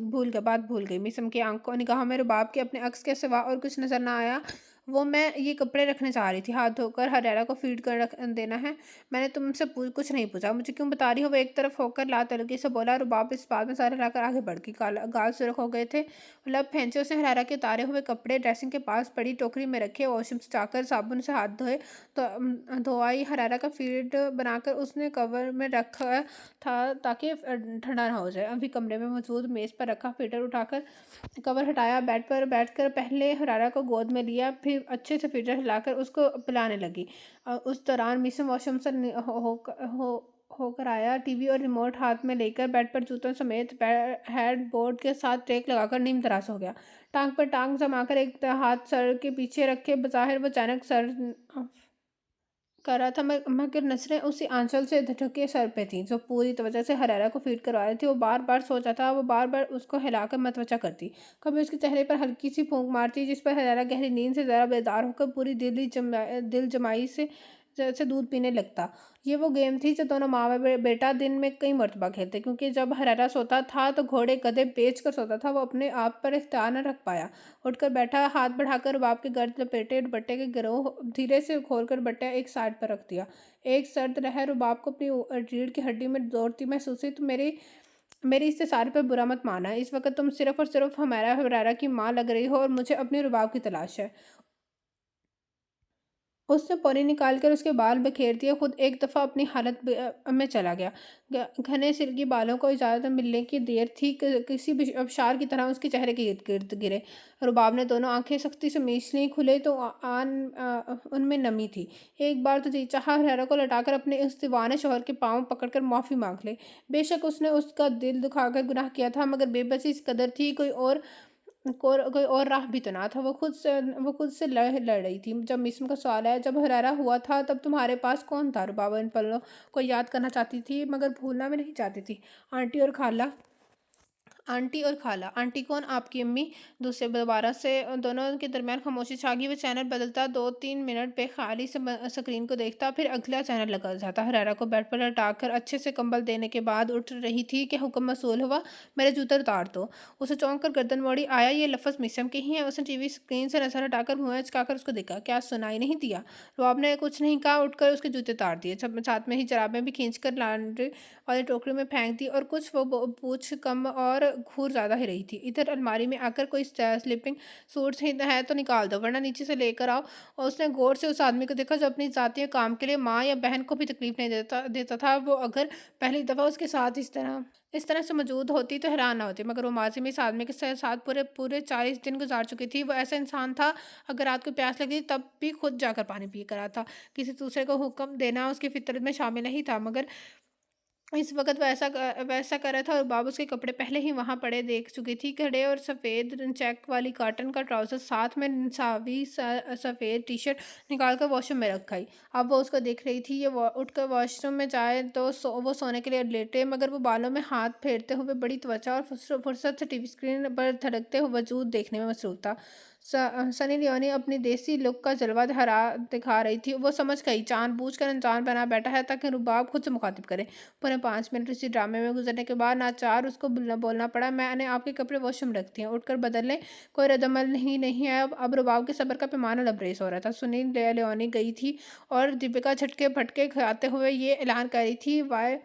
बात भूल गई। मिसम की आंखों निगाहों में रुबाब के अपने अक्स के सिवा और कुछ नजर ना आया। वो मैं ये कपड़े रखने जा रही थी, हाथ धोकर हुरैरा को फीड कर रख देना है। मैंने तुमसे कुछ नहीं पूछा, मुझे क्यों बता रही हो? वो एक तरफ होकर लातलगी से बोला। रुबाब इस बात में सारे लाकर आगे बढ़ गई। गाल सुर्ख हो गए थे, लब फेंचे। उसने हुरैरा के उतारे हुए कपड़े ड्रेसिंग के पास पड़ी टोकरी में रखे, वॉशरूम से जाकर साबुन से हाथ धोए, तो धोआई हुरैरा का फीड बनाकर उसने कवर में रखा था ताकि ठंडा ना हो जाए। अभी कमरे में मौजूद मेज़ पर रखा फीडर उठाकर कवर हटाया, बेड पर बैठकर पहले हुरैरा को गोद में लिया, फिर अच्छे से फीडर हिलाकर उसको पिलाने लगी। उस दौरान मिसम वॉशरूम से होकर आया, टीवी और रिमोट हाथ में लेकर बेड पर जूतों समेत हेड बोर्ड के साथ टेक लगाकर नीम तराश हो गया। टांग पर टांग जमाकर एक हाथ सर के पीछे रखे, बज़ाहिर वो अचानक सर कर रहा था, मगर नज़रें उसी आंचल से ढके सर पे थी जो पूरी तवज्जो से हुरैरा को फीड करवा रही थी। वो बार बार सोचा था, वो बार बार उसको हिलाकर मतवजा करती, कभी उसके चेहरे पर हल्की सी फूंक मारती, जिस पर हुरैरा गहरी नींद से ज़रा बेदार होकर पूरी दिल जमाई से जैसे दूध पीने लगता। ये वो गेम थी जो दोनों माँ बेटा दिन में कई मरतबा खेलते, क्योंकि जब हुरैरा सोता था तो घोड़े गधे बेच कर सोता था। वो अपने आप पर इख्तियार न रख पाया, उठकर बैठा, हाथ बढ़ाकर बाप के गर्द लपेटे दुपट्टे के गिरोह धीरे से खोलकर बट्टा एक साइड पर रख दिया। एक सर्द लहर रुबाब को अपनी रीढ़ की हड्डी में दौड़ती महसूस हुई। तो मेरी इससे सारे पर बुरा मत माना। इस वक्त तुम सिर्फ और सिर्फ हमारा हुरैरा की माँ लग रही हो, और मुझे अपने रुबाब की तलाश है। उसने पन्नी निकाल कर उसके बाल बिखेर दिए, खुद एक दफ़ा अपनी हालत में चला गया। घने सिल्की बालों को इजाज़त मिलने की देर थी कि किसी भी अबशार की तरह उसके चेहरे के इर्द गिर्द गिरे। रुबाब ने दोनों आंखें सख्ती से मीच लीं, खुले तो उनमें नमी थी। एक बार तो जी चाहा हुरैरा को लटाकर अपने उस दीवाने शौहर के पाँव पकड़कर माफ़ी मांग ले। बेशक उसने उसका दिल दुखाकर गुनाह किया था, मगर बेबसी इस कदर थी, कोई और राह भी तो ना था। वो खुद से लड़ रही थी। जब मिस्म का सवाल आया, जब हुरैरा हुआ था तब तुम्हारे पास कौन था? रुबाब इन पलों को याद करना चाहती थी, मगर भूलना भी नहीं चाहती थी। आंटी और खाला आंटी और खाला। आंटी कौन? आपकी अम्मी। दूसरे दोबारा से दोनों के दरमियान खामोशी छा गई। वो चैनल बदलता, 2-3 मिनट बेख्याली से स्क्रीन को देखता, फिर अगला चैनल लगा जाता। हरारा को बेड पर लटाकर अच्छे से कंबल देने के बाद उठ रही थी कि हुक्म मसूल हुआ, मेरे जूते उतार दो। उसे चौंक कर गर्दन मोड़ी। आया ये लफ्ज़ मिसम के ही हैं। उसने टीवी स्क्रीन से नजर हटाकर मुँह चुकाकर उसको देखा। क्या सुनाई नहीं दिया? रबाब ने कुछ नहीं कहा, उठकर उसके जूते उतार दिए। साथ में ही जराबें भी खींचकर लॉन्ड्री वाली टोकरी में फेंक दी। और कुछ वो पूछ कम और घूर ज़्यादा ही रही थी। इधर अलमारी में आकर कोई स्लीपिंग सूट्स ही है तो निकाल दो, वरना नीचे से लेकर आओ। और उसने गौर से उस आदमी को देखा जो अपनी ज़ाती काम के लिए माँ या बहन को भी तकलीफ नहीं देता देता था। वो अगर पहली दफ़ा उसके साथ इस तरह से मौजूद होती तो हैरान ना होती, मगर वो माजी में इस आदमी के साथ पूरे पूरे 40 दिन गुजार चुकी थी। वो ऐसा इंसान था, अगर रात को प्यास लगती तब भी खुद जाकर पानी पी कर आता। किसी दूसरे को हुक्म देना उसकी फितरत में शामिल नहीं था, मगर इस वक़्त वैसा कर रहा था। और बाबू उसके कपड़े पहले ही वहाँ पड़े देख चुकी थी, खड़े और सफ़ेद चेक वाली कॉटन का ट्राउज़र, साथ में सावी सफ़ेद टी-शर्ट निकाल कर वॉशरूम में रख आई। अब वो उसको देख रही थी। ये उठकर वॉशरूम में जाए तो वो सोने के लिए लेटे, मगर वो बालों में हाथ फेरते हुए बड़ी त्वचा और फुर्सत से टीवी स्क्रीन पर धड़कते हुए वजूद देखने में मसरूफ़ था। सनी लियोनी अपनी देसी लुक का जलवा दिखा रही थी। वो समझ गई जानबूझकर अनजान बना बैठा है ताकि रुबाब खुद से मुखातिब करे। पूरे 5 मिनट इसी ड्रामे में गुजरने के बाद नाचार उसको बोलना पड़ा, मैंने आपके कपड़े वॉशरूम रख दिए, उठकर बदल लें। कोई रद्दमल नहीं है। अब रुबाब के सब्र का पैमाना लबरेज हो रहा था। सुनील लियोनी गई थी और दीपिका झटके फटके खाते हुए ये ऐलान कर रही थी, वाई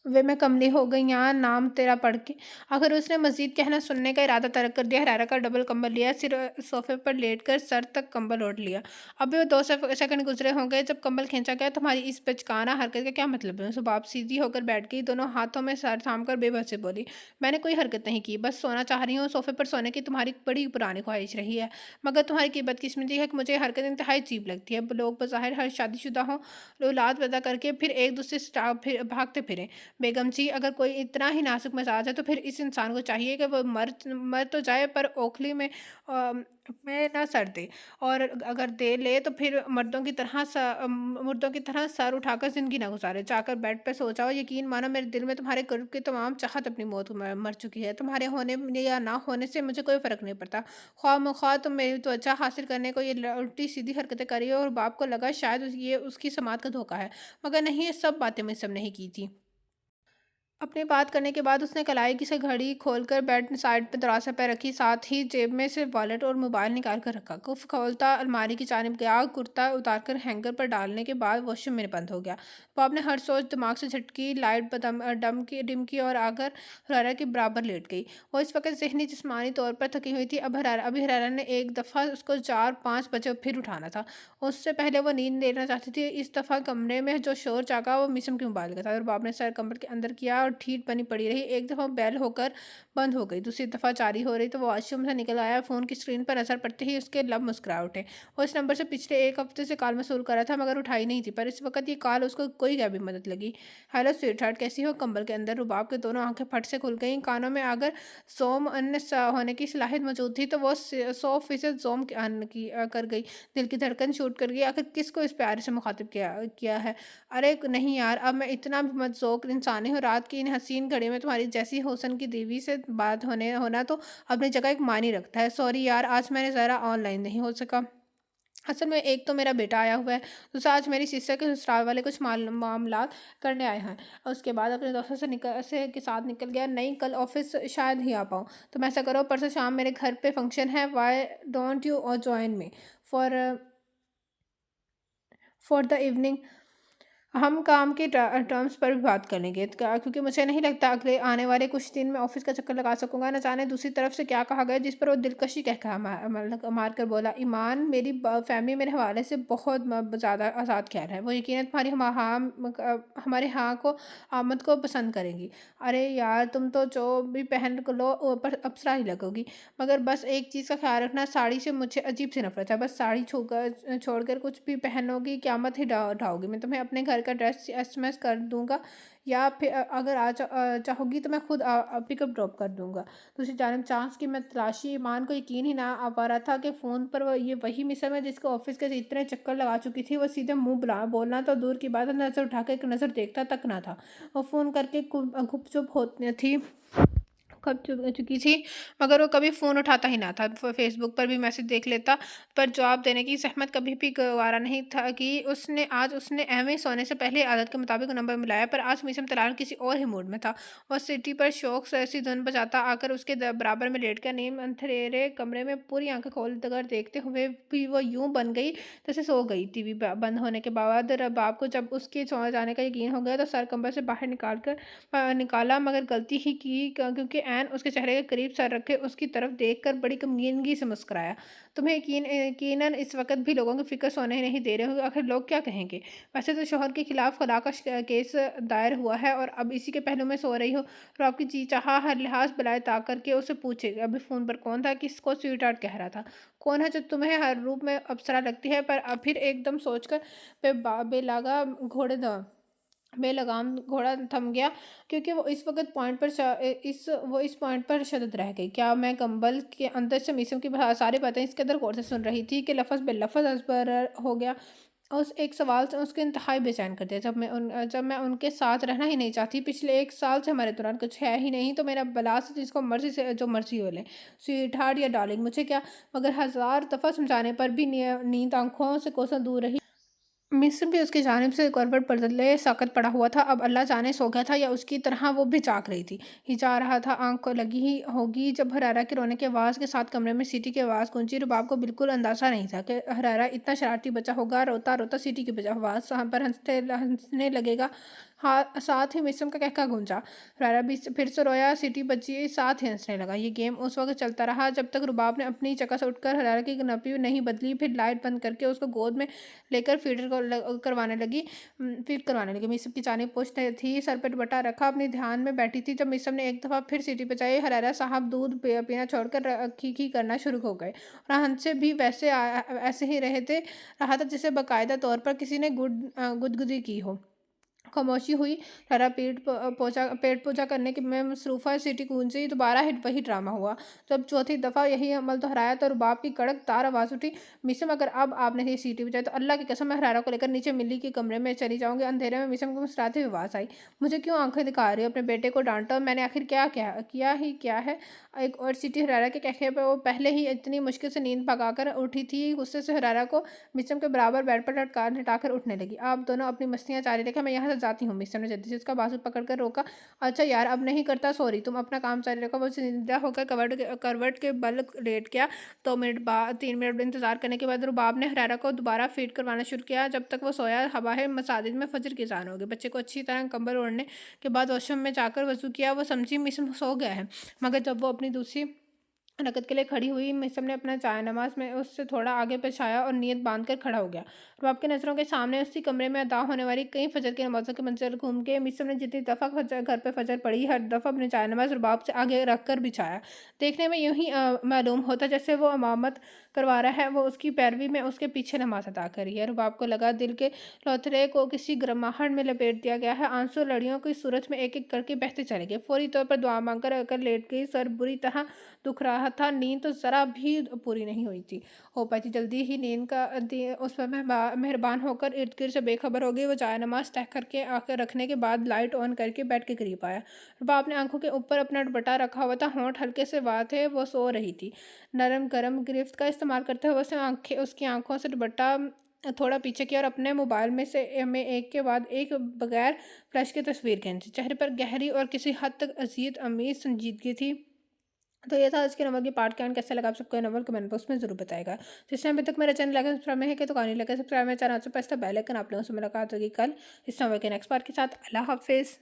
वे मैं कमली हो गई यहाँ नाम तेरा पढ़ के। आखिर उसने मजीद कहना सुनने का इरादा तर्क कर दिया। हरारा का डबल कंबल लिया, सिर सोफे पर लेटकर सर तक कंबल ओढ़ लिया। अभी वो 2 सेकंड गुजरे होंगे जब कंबल खींचा गया। तुम्हारी इस बचकाना हरकत का क्या मतलब है? सुबाब सीधी होकर बैठ गई, दोनों हाथों में सर थाम कर बेबस से बोली, मैंने कोई हरकत नहीं की, बस सोना चाह रही हूँ। सोफे पर सोने की तुम्हारी बड़ी पुरानी ख्वाहिश रही है, मगर तुम्हारी की बदकिस्मती है कि मुझे हरकत इंतहाई अजीब लगती है। लोग बज़ाहिर हर शादीशुदा हों, औलाद पैदा करके फिर एक दूसरे से भागते फिरें। बेगम जी, अगर कोई इतना ही नाजुक मिजाज है तो फिर इस इंसान को चाहिए कि वो मर तो जाए, पर ओखली में ना सर दे, और अगर दे ले तो फिर मुर्दों की तरह सर उठाकर ज़िंदगी ना गुजारे। जाकर बेड पे सो जाओ। यकीन मानो मेरे दिल में तुम्हारे कुर्ब की तमाम चाहत अपनी मौत मर चुकी है। तुम्हारे होने या ना होने से मुझे कोई फ़र्क नहीं पड़ता। ख्वाह तुम मेरी त्वचा हासिल करने को ये उल्टी सीधी हरकतें करी हो। और बाप को लगा शायद ये उसकी समात का धोखा है, मगर नहीं, ये सब बातें मैं सब नहीं की थी। अपनी बात करने के बाद उसने कलाई की से घड़ी खोलकर बेड साइड पर दराज पे रखी, साथ ही जेब में से वॉलेट और मोबाइल निकाल कर रखा। कुफ खोलता अलमारी की जानिब गया। कुर्ता उतारकर हैंगर पर डालने के बाद वॉशरूम में बंद हो गया। वो अपने हर सोच दिमाग से झटकी, लाइट डिम की और आकर हुरैरा के बराबर लेट गई। वो इस वक्त जहनी जिस्मानी तौर पर थकी हुई थी। अभी हुरैरा ने एक दफ़ा उसको 4-5 बजे फिर उठाना था। उससे पहले वो नींद लेना चाहती थी। इस दफ़ा कमरे में जो शोर जागा वो मिसम के मोबाइल का था। और बाप ने सर कमर के अंदर किया और ठीठ बनी पड़ी रही। एक दफ़ा बेल होकर बंद हो गई, दूसरी दफ़ा जारी हो रही तो वो वॉशरूम से निकल आया। फ़ोन की स्क्रीन पर नज़र पड़ते ही उसके लब मुस्कुरा उठे। वो इस नंबर से पिछले 1 हफ्ते से कॉल वसूल कर रहा था, मगर उठाई नहीं थी। पर इस वक्त ये कॉल उसको कोई गैबी मदद लगी। हेलो स्वीट हार्ट, कैसी हो? कंबल के अंदर रुबाब के दोनों आंखें फट से खुल गईं। कानों में अगर सोम अन्य होने की सलाहियत मौजूद थी तो वो 100% जोम कर गई। दिल की धड़कन छूट कर गई। आखिर किसको इस प्यार से मुखातिब किया है? अरे नहीं यार, अब मैं इतना भी मदज़ोक़ इंसान नहीं हूँ। रात की इन हसीन घड़ी में तुम्हारी जैसी हुस्न की देवी से बात होना तो अपनी जगह एक मायने रखता है। सॉरी यार, आज मैंने ज़रा ऑनलाइन नहीं हो सका। असल में एक तो मेरा बेटा आया हुआ है, दूसरा आज मेरी सिस्टर के ससुराल वाले कुछ मामलात करने आए हैं, और उसके बाद अपने दोस्तों के साथ निकल गया। नहीं, कल ऑफिस शायद ही आ पाऊँ। तुम ऐसा करो, परसों शाम मेरे घर पे फंक्शन है। Why don't you join me for for the evening? हम काम के टर्म्स पर भी बात कर लेंगे, क्योंकि मुझे नहीं लगता अगले आने वाले कुछ दिन में ऑफिस का चक्कर लगा सकूंगा। न जाने दूसरी तरफ से क्या कहा गया, जिस पर वो दिलकशी कह कहा मार कर बोला, ईमान, मेरी फैमिली मेरे हवाले से बहुत ज़्यादा आज़ाद ख्याल है। वो यकीनन तुम्हारी हमारे हाँ को आमद को पसंद करेंगी। अरे यार, तुम तो जो भी पहन लो ऊपर अप्सरा ही लगोगी। मगर बस एक चीज़ का ख्याल रखना, साड़ी से मुझे अजीब सी नफरत है। बस साड़ी छोड़कर कुछ भी पहनोगी क़यामत ही ढाओगी। मैं तुम्हें अपने घर का एड्रेस एसएमएस कर दूंगा, या फिर अगर चाहोगी तो मैं खुद पिकअप ड्रॉप कर दूंगा। दूसरी जानब चांस की मैं तलाशी। ईमान को यकीन ही ना आ पा रहा था कि फ़ोन पर ये वही मिसम है जिसको ऑफिस के इतने चक्कर लगा चुकी थी। वो सीधे मुंह बोलना तो दूर की बात है, नज़र उठाकर एक नज़र देखता तक ना था। वो फ़ोन करके गुपचुप होती थी। कब चुकी थी, मगर वो कभी फ़ोन उठाता ही ना था। फ़ेसबुक पर भी मैसेज देख लेता, पर जवाब देने की ज़हमत कभी भी गँवारा नहीं था कि उसने ऐवें ही सोने से पहले आदत के मुताबिक वो नंबर मिलाया, पर आज मीसम तलान किसी और ही मूड में था। वो सीटी पर शौक से ऐसी धुन बजाता आकर उसके बराबर में लेट गया। नीम अंधेरे कमरे में पूरी आंखें खोल कर देखते हुए भी वो यूं बन गई जैसे सो गई। टीवी बंद होने के बाद रबाब को जब उसके सो जाने का यकीन हो गया तो सर कंबल से बाहर निकाला, मगर गलती ही की क्योंकि ऐन उसके चेहरे के करीब सर रखे उसकी तरफ देखकर बड़ी गमगीनगी से मुस्कुराया। तुम्हें यकीनन इस वक्त भी लोगों की फिक्र सोने नहीं दे रहे हो, आखिर लोग क्या कहेंगे। वैसे तो शोहर के खिलाफ खुदा का केस दायर हुआ है और अब इसी के पहलू में सो रही हो। और आपकी जी चाहा हर लिहाज बलाए ताक करके उसे पूछे अभी फ़ोन पर कौन था, किसको स्वीट हार्ट कह रहा था, कौन है जो तुम्हें हर रूप में अप्सरा लगती है। पर अब फिर एकदम सोचकर बेलागा घोड़े द बेलगाम घोड़ा थम गया, क्योंकि वो इस पॉइंट पर शदद रह गई। क्या मैं कंबल के अंदर से मीसम की सारी बातें इस कदर गौर से सुन रही थी कि लफ्ज़ बेलफ्ज़ अजबर हो गया। उस एक सवाल से उसके इंतहाई बेचैन कर दिया। जब मैं उनके साथ रहना ही नहीं चाहती, पिछले 1 साल से हमारे दौरान कुछ है ही नहीं, तो मेरा बला से जिसको मर्ज़ी से जो मर्ज़ी हो ले, स्वीट हार्ट या डार्लिंग मुझे क्या। मगर हज़ार दफ़ा समझाने पर भी नींद आँखों से कोसों दूर रही। मिस्र भी उसकी जानिब से करवट बदले साकत पड़ा हुआ था। अब अल्लाह जाने सो गया था या उसकी तरह वो भी जाग रही थी। हिचा रहा था, आँख को लगी ही होगी जब हरारा के रोने की आवाज़ के साथ कमरे में सीटी की आवाज़ गूंजी। रुबाब को बिल्कुल अंदाज़ा नहीं था कि हरारा इतना शरारती बच्चा होगा, रोता रोता सीटी की बजा आवाज़ पर हंसने लगेगा। हाँ, साथ ही मिसम का कहका गूंजा। हरारा भी फिर से रोया, सीटी बजी, साथ ही हंसने लगा। ये गेम उस वक्त चलता रहा जब तक रुबाब ने अपनी जगह से उठकर हरारा की नपी नहीं बदली, फिर लाइट बंद करके उसको गोद में लेकर फीड करवाने लगी। मिसम की जानिब पूछते थी, सर पे दुपट्टा रखा अपने ध्यान में बैठी थी जब मिसम ने एक दफ़ा फिर सीटी बजाई। हरारा साहब दूध पीना छोड़कर खी करना शुरू हो गए और हंसे भी ऐसे ही रहा था जैसे बाकायदा तौर पर किसी ने गुदगुदी की हो। खामोशी हुई। हरा पेट पूजा करने की में मसरूफ़ा सीटी गूंजी। दोबारा हिट वही ड्रामा हुआ। जब चौथी दफ़ा यही अमल दोहराया तो रुबाब की कड़क तार आवाज़ उठी, मिसम अगर अब आपने ये सीटी बजाई तो अल्लाह की कसम मैं हरारा को लेकर नीचे मिली के कमरे में चली जाऊंगी। अंधेरे में मिसम को मुस्कुराती हुई आवाज़ आई, मुझे क्यों आंखें दिखा रही हो, अपने बेटे को डांटो, मैंने आखिर क्या है। एक और सीटी हरारा के कहने पर वो पहले ही इतनी मुश्किल से नींद भगाकर उठी थी। गुस्से से हरारा को मिसम के बराबर बेड पर लटाकर उठने लगी। आप दोनों अपनी मस्तियाँ जारी रखें, मैं यहाँ से जाती हूँ। मिसम ने जल्दी से उसका बाजू पकड़कर रोका। अच्छा यार, अब नहीं करता, सॉरी, तुम अपना काम जारी रखो। वो जिंदा होकर करवट के बल लेट गया। 3 मिनट इंतजार करने के बाद रुबाब ने हरारा को दोबारा फीड करवाना शुरू किया। जब तक वो सोया, हवा मसाजिद में फजर की अज़ान हो गई। बच्चे को अच्छी तरह कंबल ओढ़ने के बाद वॉशरूम में जाकर वजू किया। वो समझी मिसम सो गया है, मगर जब वो अपनी दूसरी हरकत के लिए खड़ी हुई, मिसम ने अपना चाय नमाज में उससे थोड़ा आगे पेछाया और नियत बांध कर खड़ा हो गया। रुबाब की नज़रों के सामने उसी कमरे में अदा होने वाली कई फजर की नमाज़ों के मंजर घूम के मिसम ने जितनी दफ़ा घर पे फजर पड़ी, हर दफ़ा अपने चाय नमाज रुबाब से आगे रख कर बिछाया। देखने में यूं ही मालूम होता जैसे वो इमामत करवा रहा है, वो उसकी पैरवी में उसके पीछे नमाज अदा करी है। रुबाब को लगा दिल के लोथरे को किसी गर्माहट में लपेट दिया गया है। आंसू लड़ियों की सूरत में एक एक करके बहते चले गए। फौरी तौर पर दुआ मांगकर लेट गई। सर बुरी तरह दुख रहा था, नींद तो ज़रा भी पूरी नहीं हुई थी हो पाई थी। जल्दी ही नींद का उस पर मेहरबान होकर इर्द गिर्द से बेखबर हो गई। वो जाए नमाज तह करके आकर रखने के बाद लाइट ऑन करके बेड के करीब आया। रुबाब ने आंखों के ऊपर अपना दुपट्टा रखा हुआ था, होंठ हल्के से वार थे, वो सो रही थी। नरम गरम गिरफ्त का इस्तेमाल करते हुए उसकी आंखों से दुपट्टा थोड़ा पीछे किया और अपने मोबाइल में एक के बाद एक बगैर फ्लैश की तस्वीर खींची। चेहरे पर गहरी और किसी हद तक अजीत अमीज संजीदगी थी। तो ये था आज के नवल के पार्ट का। कैसा लगा आप सबको नवल, कमेंट बॉक्स में जरूर बताएगा। जिसने अभी तक मेरा चैनल लाइक सब्सक्राइब नहीं है तो कहानी लगा सब्सक्राइब, मेरे चैनल से बेल आइकन। आप लोगों से मुलाकात होगी कल इस नवल के नेक्स्ट पार्ट के साथ। अल्लाह हाफिज़।